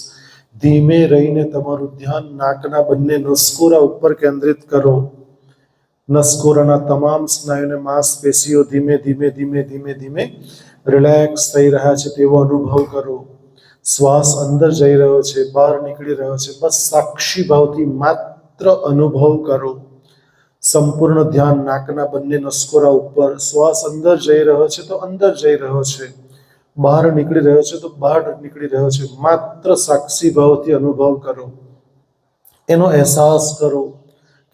ધીમે રહીને તમારું ધ્યાન નાકના બંને નસકોરા ઉપર કેન્દ્રિત કરો. નસકોરાના તમામ સ્નાયુને માંસપેશીઓ ધીમે ધીમે ધીમે ધીમે ધીમે રિલેક્સ થઈ રહ્યા છે તેવો અનુભવ કરો. શ્વાસ અંદર જઈ રહ્યો છે, બહાર નીકળી રહ્યો છે. બસ સાક્ષી ભાવથી માત્ર અનુભવ કરો. સંપૂર્ણ ધ્યાન નાકના બંને નસકોરા ઉપર. શ્વાસ અંદર જઈ રહ્યો છે તો અંદર જઈ રહ્યો છે, બહાર નીકળી રહ્યો છે તો બહાર નીકળી રહ્યો છે. માત્ર સાક્ષી ભાવથી અનુભવ કરો. એનો અહેસાસ કરો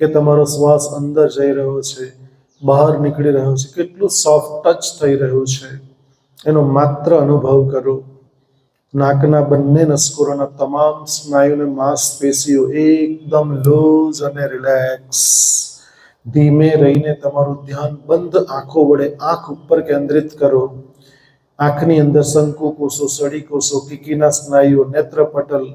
કે તમારો શ્વાસ અંદર જઈ રહ્યો છે, બહાર નીકળી રહ્યો છે, કેટલું સોફ્ટ ટચ થઈ રહ્યું છે એનો માત્ર અનુભવ કરો. નાકના બંને નસકોરાના તમામ સ્નાયુને માંસપેશીઓ એકદમ લૂઝ અને રિલેક્સ. ધીમે રહીને તમારું ધ્યાન બંધ આંખો વડે આંખ ઉપર કેન્દ્રિત કરો. આંખની અંદર શંકુ કોષો, સળી કોષો, કીકીના સ્નાયુઓ, નેત્રપટલ,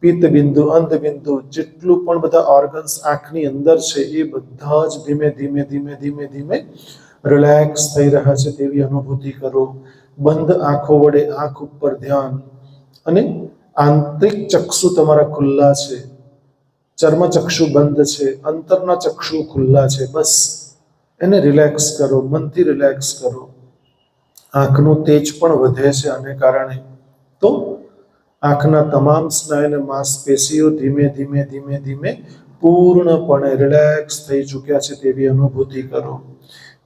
પિત્ત બિંદુ, અંધ બિંદુ, જેટલું પણ બધા ઓર્ગન્સ આંખની અંદર છે એ બધા જ ધીમે ધીમે ધીમે ધીમે ધીમે રિલેક્સ થઈ રહ્યા છે તેવી અનુભૂતિ કરો. બંધ આંખો વડે આંખ ઉપર ધ્યાન. અને આંતરિક ચક્ષુ તમારા ખુલ્લા છે, ચર્મચક્ષુ બંધ છે, અંતરના ચક્ષુ ખુલ્લા છે. બસ એને રિલેક્સ કરો, મનથી રિલેક્સ કરો. આંખનું તેજ પણ વધે છે આને કારણે. તો આંખના તમામ સ્નાયુને માંસપેશીઓ ધીમે ધીમે ધીમે ધીમે પૂર્ણપણે રિલેક્સ થઈ ચૂક્યા છે તેવી અનુભૂતિ કરો.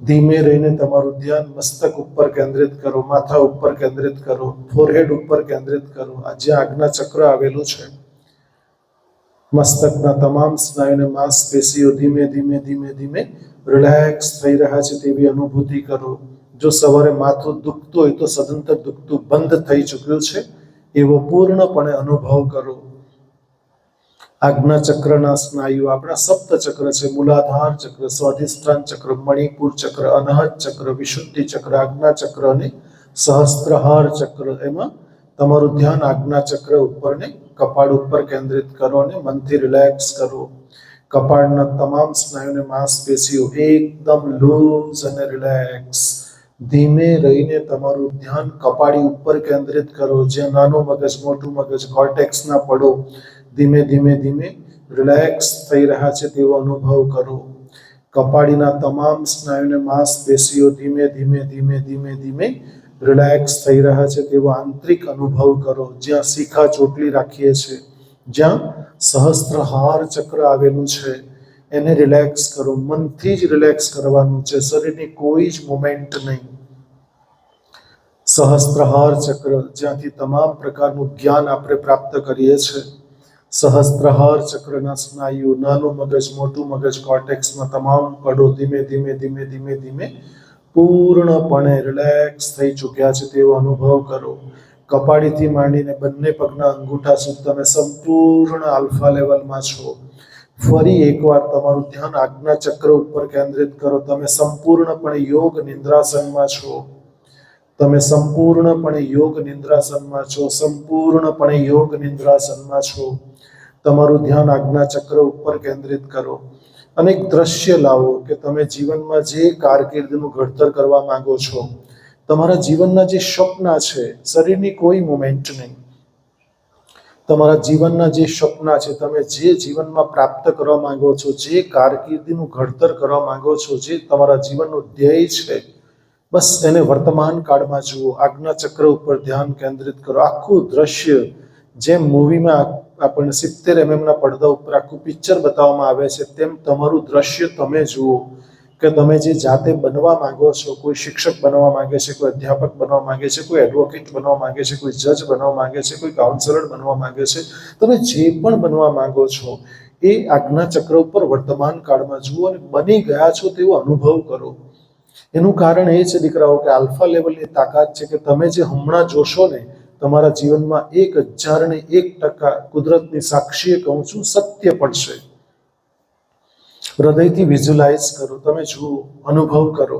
ધીમે રહીને તમારું ધ્યાન મસ્તક ઉપર કેન્દ્રિત કરો, માથા ઉપર કેન્દ્રિત કરો, ફોરહેડ ઉપર કેન્દ્રિત કરો. આ જ્યાં આજ્ઞા ચક્ર આવેલું છે, મસ્તકના તમામ સ્નાયુને માંસપેશીઓ ધીમે ધીમે ધીમે ધીમે રિલેક્સ થઈ રહ્યા છે તેવી અનુભૂતિ કરો. જો સવારે માથું દુખતું હોય તો સદંતર દુખતું બંધ થઈ ચૂક્યું છે એવો પૂર્ણપણે અનુભવ કરો. આજ્ઞા ચક્રના સ્નાયુ આપણા સપ્ત ચક્ર છે. મૂલાધાર ચક્ર, સ્વાધિષ્ઠાન ચક્ર, મણિપુર ચક્ર, અનાહત ચક્ર, વિશુદ્ધિ ચક્ર, આજ્ઞા ચક્ર અને સહસ્ત્રહાર ચક્ર. એમાં તમારું ધ્યાન આજ્ઞા ચક્ર ઉપર ને કપાળ ઉપર કેન્દ્રિત કરો અને મનથી રિલેક્સ કરો. કપાળના તમામ સ્નાયુને માંસપેશીઓ એકદમ લૂઝ અને રિલેક્સ. ધીમે રહીને તમારું ધ્યાન કપાળી ઉપર કેન્દ્રિત કરો, જ્યાં નાનું મગજ, મોટું મગજ, કોર્ટેક્સના પડો ધીમે ધીમે ધીમે રિલેક્સ થઈ રહ્યા છે તેવો અનુભવ કરો. કપાળીના તમામ સ્નાયુને માંસપેશીઓ ધીમે ધીમે ધીમે ધીમે ધીમે રિલેક્સ થઈ રહ્યા છે તેવો આંતરિક અનુભવ કરો. જ્યાં શિખા ચોટલી રાખીએ છીએ, જ્યાં સહસ્ત્રહાર ચક્ર આવેલું છે, એને રિલેક્સ કરો. મનથી જ રિલેક્સ કરવાનું છે, શરીરની કોઈ જ મુવમેન્ટ નહીં. સહસ્ત્રહાર ચક્ર, જ્યાંથી તમામ પ્રકારનું જ્ઞાન આપણે પ્રાપ્ત કરીએ છીએ. સહસ્ત્રહાર ચક્રના સ્નાયુ, નાનું મગજ, મોટું મગજ, કોર્ટેક્સના તમામ પડો ધીમે ધીમે ધીમે ધીમે ધીમે પૂર્ણપણે રિલેક્સ થઈ ચૂક્યા છે તેવો અનુભવ કરો. કપાળીથી માંડીને બંને પગના અંગૂઠા સુધી તમે સંપૂર્ણ આલ્ફા લેવલમાં છો. ફરી એકવાર તમારું ધ્યાન આજ્ઞા ચક્ર ઉપર કેન્દ્રિત કરો. તમે સંપૂર્ણપણે યોગ નિંદ્રાસનમાં છો. તમે સંપૂર્ણપણે યોગ નિંદ્રાસનમાં છો. સંપૂર્ણપણે યોગ નિંદ્રાસનમાં છો. તમારું ધ્યાન આજ્ઞા ચક્ર ઉપર કેન્દ્રિત કરો અને એક દ્રશ્ય લાવો કે તમે જીવનમાં જે કારકિર્દીનું ઘડતર કરવા માંગો છો, તમારા જીવનના જે સપના છે, શરીરની કોઈ મુવમેન્ટ નહીં, તમારા જીવનના જે સપના છે, તમે જે જીવનમાં પ્રાપ્ત કરવા માંગો છો, જે કારકિર્દીનું ઘડતર કરવા માંગો છો, જે તમારા જીવનનું ધ્યેય છે, બસ એને વર્તમાન કાળમાં જુઓ. આજ્ઞા ચક્ર ઉપર ધ્યાન કેન્દ્રિત કરો. આખું દ્રશ્ય જેમ મૂવીમાં આપણને 70 mm ના પડદા ઉપર આખું પિક્ચર બતાવવામાં આવે છે, તેમ તમારું દ્રશ્ય તમે જુઓ કે તમે જે જાતે બનવા માંગો છો. કોઈ શિક્ષક બનવા માંગે છે, કોઈ અધ્યાપક બનવા માંગે છે, કોઈ એડવોકેટ બનવા માંગે છે, કોઈ જજ બનવા માંગે છે, કોઈ કાઉન્સલર બનવા માંગે છે. તમે જે પણ બનવા માંગો છો એ આજ્ઞા ચક્ર ઉપર વર્તમાન કાળમાં જુઓ અને બની ગયા છો તેવો અનુભવ કરો. એનું કારણ એ છે દીકરાઓ કે આલ્ફા લેવલની તાકાત છે કે તમે જે હમણાં જોશો ને, તમારા જીવનમાં 1001% કુદરતની સાક્ષીએ કહું છું, સત્ય પડશે. હૃદયથી વિઝ્યુલાઇઝ કરો, તમે જુઓ, અનુભવ કરો.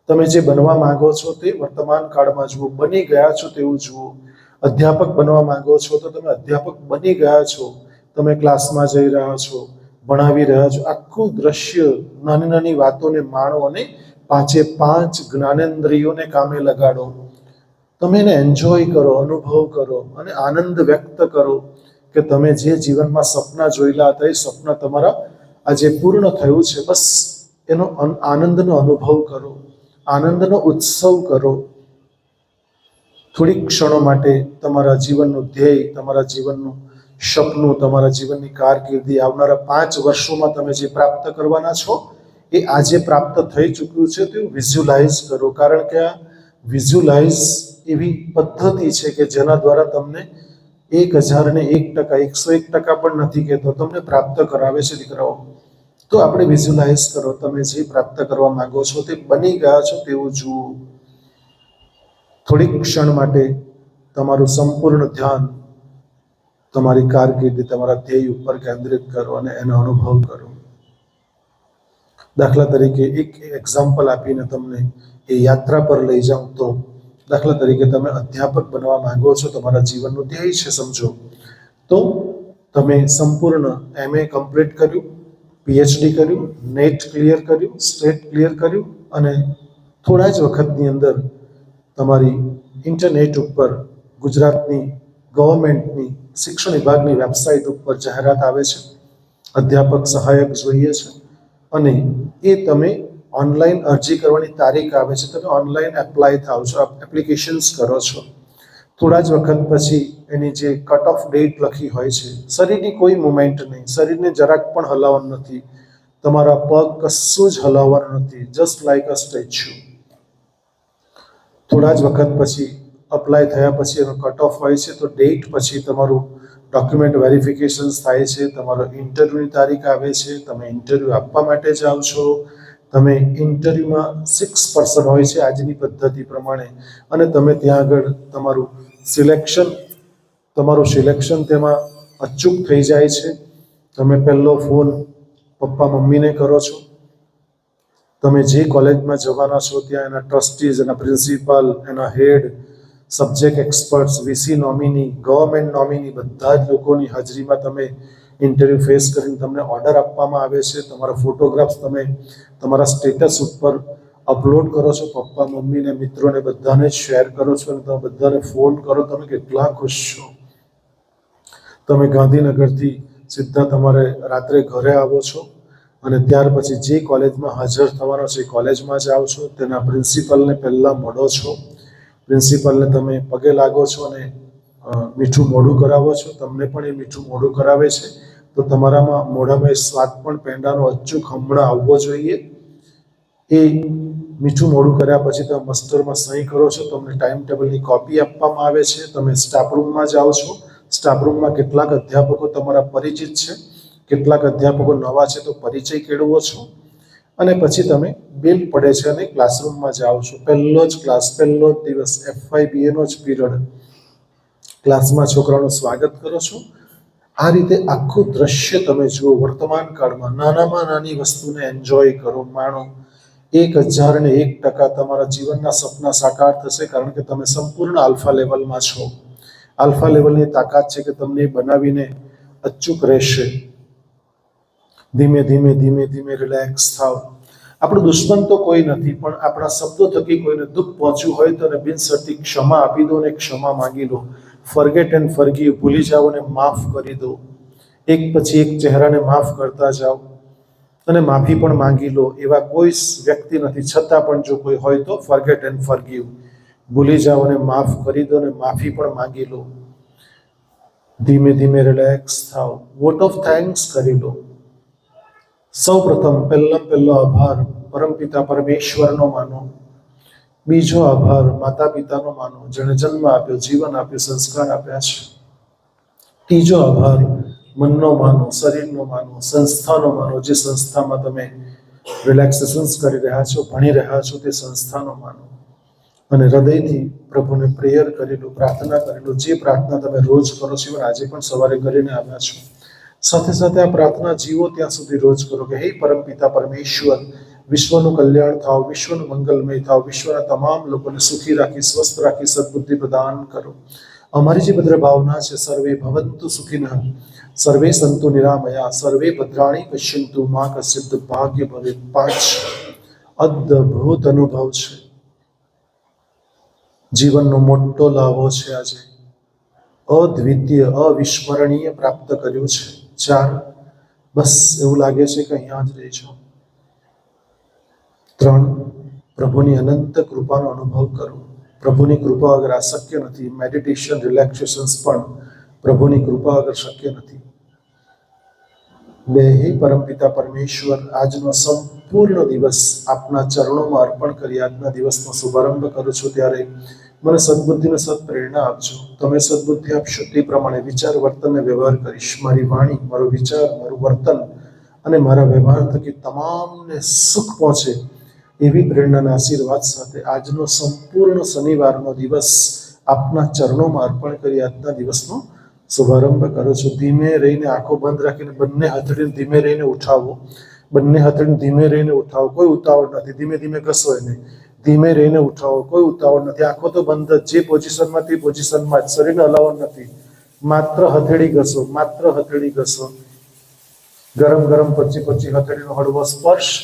તમે જે બનવા માંગો છો તે વર્તમાન કાળમાં જુઓ, બની ગયા છો તેવું જુઓ. અધ્યાપક બનવા માંગો છો તો તમે અધ્યાપક બની ગયા છો. તમે ક્લાસમાં જઈ રહ્યા છો, ભણાવી રહ્યા છો. આખું દ્રશ્ય, નાની નાની વાતોને માણો અને 5 જ્ઞાનેન્દ્રિયોને કામે લગાડો. તમે એને એન્જોય કરો, અનુભવ કરો અને આનંદ વ્યક્ત કરો કે તમે જે જીવનમાં સપના જોયેલા હતા એ સપના તમારા આજે પૂર્ણ થયું છે. બસ એનો આનંદનો અનુભવ કરો, આનંદનો ઉત્સવ કરો. થોડીક ક્ષણો માટે તમારા જીવનનું ધ્યેય, તમારા જીવનનું સપનું, તમારા જીવનની કારકિર્દી, આવનારા 5 વર્ષોમાં તમે જે પ્રાપ્ત કરવાના છો એ આજે પ્રાપ્ત થઈ ચૂક્યું છે તેવું વિઝ્યુલાઇઝ કરો. કારણ કે આ વિઝ્યુલાઇઝ એવી પદ્ધતિ છે કે જેના દ્વારા તમને 1001%, 101% પણ નથી કહેતો, તમને પ્રાપ્ત કરાવે છે દીકરાઓ. તો આપણે વિઝ્યુલાઇઝ કરો, તમે જે પ્રાપ્ત કરવા માંગો છો તે બની ગયા છો તેવું જુઓ. થોડીક ક્ષણ માટે તમારું સંપૂર્ણ ધ્યાન તમારી કારકિર્દી, તમારા ધ્યેય ઉપર કેન્દ્રિત કરો અને એનો અનુભવ કરો. દાખલા તરીકે એક એક્ઝામ્પલ આપીને તમને એ યાત્રા પર લઈ જાઉં તો, દાખલા તરીકે તમે અધ્યાપક બનવા માંગો છો, તમારા જીવનનું ધ્યેય છે સમજો. તો તમે સંપૂર્ણ MA કમ્પ્લીટ કર્યું, PhD કર્યું, નેટ ક્લિયર કર્યું, સ્ટેટ ક્લિયર કર્યું અને થોડા જ વખતની અંદર તમારી ઇન્ટરનેટ ઉપર ગુજરાતની ગવર્મેન્ટની શિક્ષણ વિભાગની વેબસાઇટ ઉપર જાહેરાત આવે છે, અધ્યાપક સહાયક જોઈએ છે અને એ તમે ઓનલાઈન અરજી કરવાની તારીખ આવે છે. તમે ઓનલાઈન એપ્લાય થાવ છો, એપ્લિકેશન્સ કરો છો. થોડા જ વખત પછી એની જે કટ ઓફ ડેટ લખી હોય છે, શરીરની કોઈ મુવમેન્ટ નહીં, શરીરને જરાક પણ હલાવવાનું નથી, તમારા પગ કશું જ હલાવવાનું નથી, જસ્ટ લાઈક અ સ્ટેચ્યુ. થોડા જ વખત પછી અપ્લાય થયા પછી એનો કટ ઓફ હોય છે, તો ડેટ પછી તમારું ડોક્યુમેન્ટ વેરિફિકેશન થાય છે, તમારો ઇન્ટરવ્યૂની તારીખ આવે છે, તમે ઇન્ટરવ્યૂ આપવા માટે જાઓ છો. તમે ઇન્ટરવ્યૂમાં 6 હોય છે આજની પદ્ધતિ પ્રમાણે અને તમે ત્યાં આગળ તમારું સિલેક્શન તેમાં અચૂક થઈ જાય છે. તમે પહેલો ફોન પપ્પા મમ્મીને કરો છો. તમે જે કોલેજમાં જવાના છો ત્યાં એના ટ્રસ્ટીઝ, એના પ્રિન્સિપાલ, એના head, subject experts, VC nominee, government nominee, બધા જ લોકોની હાજરીમાં તમે ઇન્ટરવ્યૂ ફેસ કરીને તમને ઓર્ડર આપવામાં આવે છે. તમારા ફોટોગ્રાફ્સ તમે તમારા સ્ટેટસ ઉપર અપલોડ કરો છો, પપ્પા મમ્મીને, મિત્રોને બધાને શેર કરો છો અને તમે બધાને ફોન કરો. તમે કેટલા ખુશ છો. તમે ગાંધીનગરથી સીધા તમારે રાત્રે ઘરે આવો છો અને ત્યાર પછી જે કોલેજમાં હાજર થવાનો છે એ કોલેજમાં જાઓ છો. તેના પ્રિન્સિપલને પહેલાં મળો છો, પ્રિન્સિપલને તમે પગે લાગો છો અને મીઠું મોઢું કરાવો છો. તમને પણ એ મીઠું મોઢું કરાવે છે તો તમારામાં મોઢામાં એ સ્વાદ પણ પેંડાનો અચૂક હમણાં આવવો જોઈએ. એ મીઠું મોઢું કર્યા પછી તમે મસ્ટરમાં સહી કરો છો, તમને ટાઈમ ટેબલની કોપી આપવામાં આવે છે. તમે સ્ટાફ રૂમમાં જાઓ છો. સ્ટાફ રૂમમાં કેટલાક અધ્યાપકો તમારા પરિચિત છે, કેટલાક અધ્યાપકો નવા છે તો પરિચય કેળવો છો અને પછી તમે બેલ પડે છે અને ક્લાસરૂમમાં જાઓ છો. પહેલો જ ક્લાસ, પહેલો જ દિવસ, FYBA જ પીરિયડ, ક્લાસમાં છોકરાઓનું સ્વાગત કરો છો. આ રીતે આખું દ્રશ્ય તમે જુઓ. વર્તમાન કાળમાં નાનામાં નાની વસ્તુને એન્જોય કરો, માણો. 1001% તમારા જીવનના સપના સાકાર થશે કારણ કે તમે સંપૂર્ણ આલ્ફા લેવલમાં છો. આલ્ફા લેવલની તાકાત છે કે તમને બનાવીને અચૂક રહેશે. ધીમે ધીમે ધીમે ધીમે રિલેક્સ થાવ. આપણું દુશ્મન તો કોઈ નથી, પણ આપણા શબ્દો થકી કોઈને દુઃખ પહોંચ્યું હોય તો એને બિનશરતી ક્ષમા આપી દો અને ક્ષમા માંગી લો. ફોરગેટ એન્ડ ફોરગીવ, ભૂલી જાઓ અને માફ કરી દો. એક પછી એક ચહેરાને માફ કરતા જાઓ અને માફી પણ માંગી લો. એવા કોઈ વ્યક્તિ નથી, છતાં પણ જો કોઈ હોય તો ફોરગેટ એન્ડ ફોરગીવ, ભૂલી જાઓ અને માફ કરી દો અને માફી પણ માંગી લો. ધીમે ધીમે રિલેક્સ થાવ. વોટ ઓફ થેન્ક્સ કરી લો. સૌ પ્રથમ પહેલો આભાર પરમપિતા પરમેશ્વરનો માનો. બીજો આભાર માતા પિતાનો માનો, જેણે જન્મ આપ્યો, જીવન આપ્યું, સંસ્કાર આપ્યા છે. ત્રીજો આભાર મનનો માનો, શરીરનો માનો, સંસ્થાનો માનો. જે સંસ્થામાં તમે રિલેક્સેશન્સ કરી રહ્યા છો, ભણી રહ્યા છો તે સંસ્થાનો માનો અને હૃદયથી પ્રભુને પ્રેયર કરી લો, પ્રાર્થના કરી લો. જે પ્રાર્થના તમે રોજ કરો છો, આજે પણ સવારે કરીને આવ્યા છો, સાથે સાથે આ પ્રાર્થના જીવો ત્યાં સુધી રોજ કરો કે હે પરમપિતા પરમેશ્વર, વિશ્વનું કલ્યાણ થાવ, વિશ્વનું મંગલમય થાવ, વિશ્વના તમામ લોકોને સુખી રાખી, સ્વસ્થ રાખી, સદબુદ્ધિ પ્રદાન કરો. અમારી જે ભદ્ર ભાવના છે, સર્વે ભવંતુ સુખિનઃ, સર્વે સંતુ નિરામયા, સર્વે ભદ્રાણી પશ્યંતુ, મા કસ્યિત ભાગ્ય ભવે. 5 અદ્ભુત અનુભવ છે, જીવનનો મોટો લાભો છે, આજે અદ્વિતીય અવિસ્મરણીય પ્રાપ્ત કર્યું છે. 4 બસ એવું લાગે છે કે અહીંયા જ રહી છો. 3 પ્રભુની અનંત કૃપાનો અનુભવ કરો. પ્રભુની કૃપા વગર આ શક્ય નથી. મેડિટેશન, રિલેક્સેશન્સ પણ પ્રભુની કૃપા વગર શક્ય નથી. 2 હે પરમપિતા પરમેશ્વર, આજનો સંપૂર્ણ દિવસ આપના ચરણોમાં અર્પણ કરી આજના દિવસનો શુભારંભ કરું છું, ત્યારે મને સદબુદ્ધિને સદપ્રેરણા આપજો. તમે સદબુદ્ધિ આપશો તે પ્રમાણે વિચાર, વર્તન અને વ્યવહાર કરીશ. મારી વાણી, મારો વિચાર, મારું વર્તન અને મારા વ્યવહાર થકી તમામને સુખ પહોંચે એવી પ્રેરણાના આશીર્વાદ સાથે આજનો સંપૂર્ણ શનિવારનો દિવસ આપના ચરણોમાં અર્પણ કરી આજના દિવસનો શુભારંભ કરો છો. ધીમે રહીને આંખો બંધ રાખીને બંને હથેળીને ધીમે રહીને ઉઠાવો. બંને હથેળીને ધીમે રહીને ઉઠાવો. કોઈ ઉતાવળ નથી. ધીમે ધીમે ઘસો એને. ધીમે રહીને ઉઠાવો. કોઈ ઉતાવળ નથી. આંખો તો બંધ જ, જે પોઝિશનમાં તે પોઝિશનમાં જ, શરીરને હલાવવાનું નથી. માત્ર હથેળી ઘસો, માત્ર હથેળી ઘસો. ગરમ ગરમ પચી હથેળીનો હળવો સ્પર્શ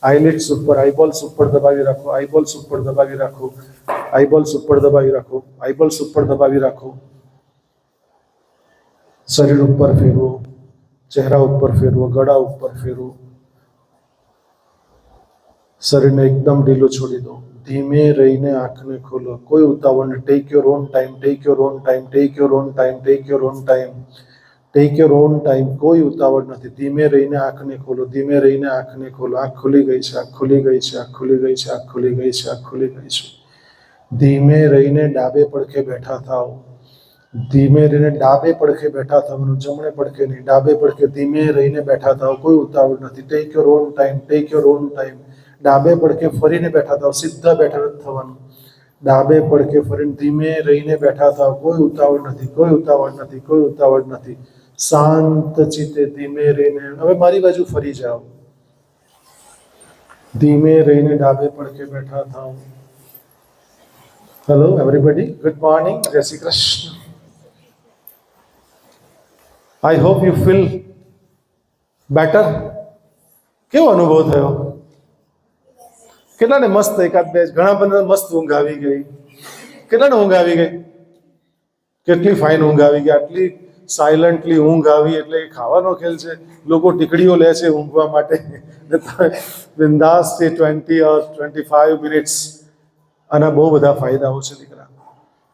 આઈલિડ્સ ઉપર, આઈબોલ્સ ઉપર દબાવી રાખો. આઈબોલ્સ ઉપર દબાવી રાખો. આઈબોલ્સ ઉપર દબાવી રાખો. આઈબોલ્સ ઉપર દબાવી રાખો. શરીર ઉપર ફેરવો, ચહેરા ઉપર ફેરવો, ગળા ઉપર ફેરવો. શરીરને એકદમ ઢીલું છોડી દો. ધીમે રહીને આંખને ખોલો. કોઈ ઉતાવળ નહીં. Take your own time, take your own time, take your own time, take your own time, take your own time. કોઈ ઉતાવળ નથી. ધીમે રહીને આંખને ખોલો. ધીમે રહીને આંખને ખોલો. આંખ ખુલી ગઈ છે, આંખ ખુલી ગઈ છે, આંખ ખુલી ગઈ છે, આંખ ખુલી ગઈ છે, આંખ ખુલી ગઈ છે. ધીમે રહીને ડાબે પડખે બેઠા થાઓ. ધીમે રહીને ડાબે પડખે બેઠા થવાનું, જમણે પડખે નહીં, ડાબે પડખે ધીમે રહીને બેઠા થાવ. કોઈ ઉતાવળ નથી. Take your own time, take your own time. ડાબે પડખે ફરીને બેઠા થાવ. સીધા બેઠા નથી થવાનું. ડાબે પડખે ફરીને ધીમે રહીને બેઠા થાવ. કોઈ ઉતાવળ નથી. કોઈ ઉતાવળ નથી. કોઈ ઉતાવળ નથી. શાંત ચિત્તે ધીમે રહીને હવે મારી બાજુ ફરી જાઓ. ધીમે રહીને ડાબે પડખે બેઠા થાવ. હેલો એવરીબડી, ગુડ મોર્નિંગ, જય Shri Krishna. I hope you feel better. કેવો અનુભવ થયો? કેટલાને મસ્ત એકાદ બે, ઘણા બધા મસ્ત ઊંઘ આવી ગઈ. કેટલાને ઊંઘ આવી ગઈ? કેટલી ફાઇન ઊંઘ આવી ગઈ. આટલી સાયલન્ટલી ઊંઘ આવી એટલે ખાવાનો ખેલ છે. લોકો ટીકડીઓ લે છે ઊંઘવા માટે. બિંદાસથી 20 or 25 મિનિટ્સ. આના બહુ બધા ફાયદાઓ છે દીકરા.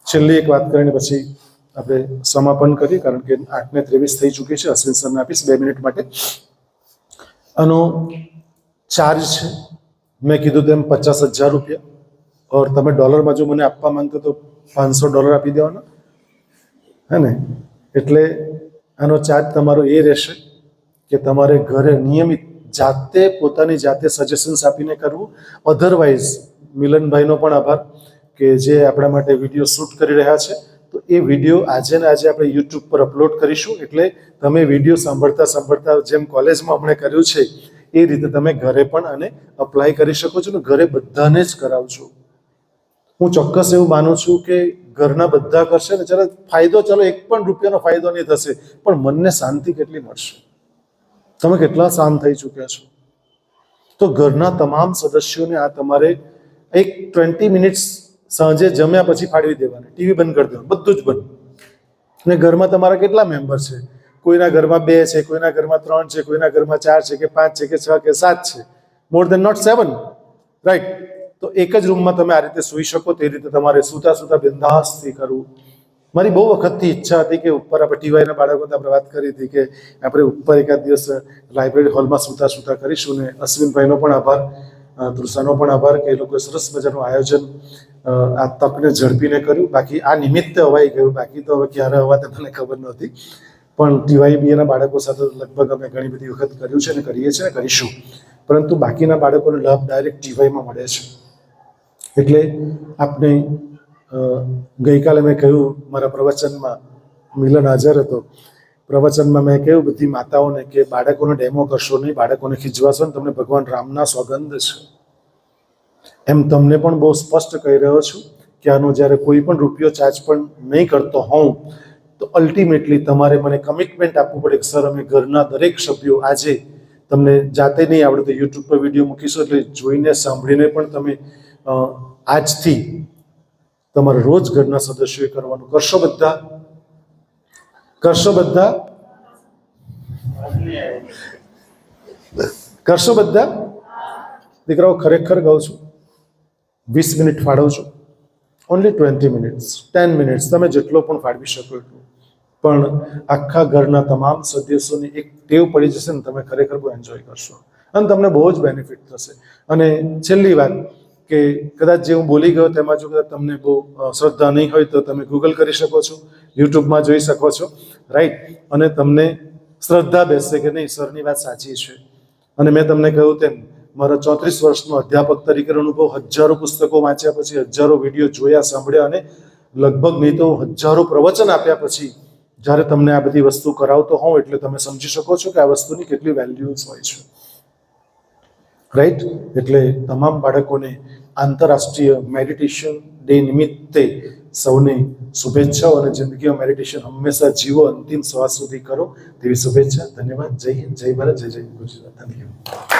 છેલ્લી એક વાત કરીને પછી આપણે સમાપન કરીએ, કારણ કે 8:23 થઈ ચૂકી છે. અશ્વિન સરને આપીશ 2 મિનિટ માટે. આનો ચાર્જ છે, મેં કીધું તેમ $50,000. ઓર તમે ડોલરમાં જો મને આપવા માંગતો તો $500 આપી દેવાના, હે ને? એટલે આનો ચાર્જ તમારો એ રહેશે કે તમારે ઘરે નિયમિત જાતે પોતાની જાતે સજેશન્સ આપીને કરવું. અધરવાઇઝ મિલનભાઈનો પણ આભાર કે જે આપણા માટે વિડીયો શૂટ કરી રહ્યા છે. તો એ વિડીયો આજે ને આજે આપણે યુટ્યુબ પર અપલોડ કરીશું. એટલે તમે વિડીયો સાંભળતા સાંભળતા જેમ કોલેજમાં અમને કર્યું છે એ રીતે તમે ઘરે પણ આને અપ્લાય કરી શકો છો ને ઘરે બધાને જ કરાવજો. હું ચોક્કસ એવું માનું છું કે ઘરના બધા કરશે ને, ચાલો ફાયદો, ચાલો $1 પણ રૂપિયાનો ફાયદો નહીં થશે, પણ મનને શાંતિ કેટલી મળશે. તમે કેટલા શાંત થઈ ચૂક્યા છો. તો ઘરના તમામ સદસ્યોને આ તમારે એક 20 મિનિટ્સ સાંજે જમ્યા પછી ફાળવી દેવાની. ટીવી બંધ કરી દેવાનું, બધું જ બંધ. અને ઘરમાં તમારા કેટલા મેમ્બર છે? કોઈના ઘરમાં 2 છે, કોઈના ઘરમાં 3 છે, કોઈના ઘરમાં 4 છે, કે 5 છે, કે 6 કે 7 છે. મોર દેન નોટ 7, રાઈટ? તો એક જ રૂમમાં તમે આ રીતે સૂઈ શકો. તે રીતે તમારે સૂતા સૂતા બિંદાસથી કરવું. મારી બહુ વખતથી ઈચ્છા હતી કે ઉપર આપણે ટીવાયના બાળકોને આપણે વાત કરી હતી કે આપણે ઉપર એકાદ દિવસ લાઇબ્રેરી હોલમાં સૂતા સૂતા કરીશું. ને અશ્વિનભાઈનો પણ આભાર, તૃષાનો પણ આભાર કે એ લોકોએ સરસ મજાનું આયોજન આ તકને ઝડપીને કર્યું. બાકી આ નિમિત્તે અવાઈ ગયું. બાકી તો હવે ક્યારે અવાતે મને ખબર નહોતી. પણ ટીવાયબીએના બાળકો સાથે લગભગ અમે ઘણી બધી વખત કર્યું છે ને કરીએ છીએ ને કરીશું. પરંતુ બાકીના બાળકોને લાભ ડાયરેક્ટ ટીવાયમાં મળે છે. એટલે આપણે ગઈકાલે મેં કહ્યું મારા પ્રવચનમાં મિલન હાજર હતો, પ્રવચનમાં મેં કહ્યું બધી માતાઓને કે બાળકોને ડેમો કરશો નહીં, બાળકોને ખીજવાશો ને તમને ભગવાન રામના સોગંદ છે. એમ તમને પણ બહુ સ્પષ્ટ કહી રહ્યો છું કે આનો જ્યારે કોઈ પણ રૂપિયો ચાર્જ પણ નહીં કરતો હોઉં તો અલ્ટિમેટલી તમારે મને કમિટમેન્ટ આપવું પડે કે સર અમે ઘરના દરેક સભ્યો, આજે તમને જાતે નહીં આવડે તો યુટ્યુબ પર વિડીયો મૂકીશું એટલે જોઈને સાંભળીને પણ તમે આજથી તમારે રોજ ઘરના સદસ્યોએ કરવાનું કરશો. બધા કરશો? બધા કરશો? બધા દીકરાઓ ખરેખર કહું છું 20 મિનિટ ફાળવજો, ઓનલી 20 મિનિટ્સ, 10 મિનિટ્સ, તમે જેટલો પણ ફાળવી શકો એટલું. પણ આખા ઘરના તમામ સદસ્યોની એક ટેવ પડી જશે ને, તમે ખરેખર બહુ એન્જોય કરશો અને તમને બહુ જ બેનિફિટ થશે. અને છેલ્લી વાત કે કદાચ જે હું બોલી ગયો તેમાં જો કદાચ તમને બહુ શ્રદ્ધા નહીં હોય તો તમે ગૂગલ કરી શકો છો, યુટ્યુબમાં જોઈ શકો છો, રાઈટ? અને તમને શ્રદ્ધા બેસશે કે નહીં સરની વાત સાચી છે. અને મેં તમને કહ્યું તેમ મારા 34 વર્ષનો અધ્યાપક તરીકેનો અનુભવ, હજારો પુસ્તકો વાંચ્યા પછી, હજારો વિડીયો જોયા, સાંભળ્યા અને લગભગ નહીં તો હજારો પ્રવચન આપ્યા પછી જ્યારે તમને આ બધી વસ્તુ કરાવતો હોઉં એટલે તમે સમજી શકો છો કે આ વસ્તુની કેટલી વેલ્યુઝ હોય છે, રાઈટ? એટલે તમામ બાળકોને આંતરરાષ્ટ્રીય મેડિટેશન ડે નિમિત્તે સૌને શુભેચ્છાઓ અને જિંદગીમાં મેડિટેશન હંમેશા જીવો, અંતિમ શ્વાસ સુધી કરો તેવી શુભેચ્છા. ધન્યવાદ. જય હિન્દ, જય ભારત, જય જય ગુજરાત. Thank you.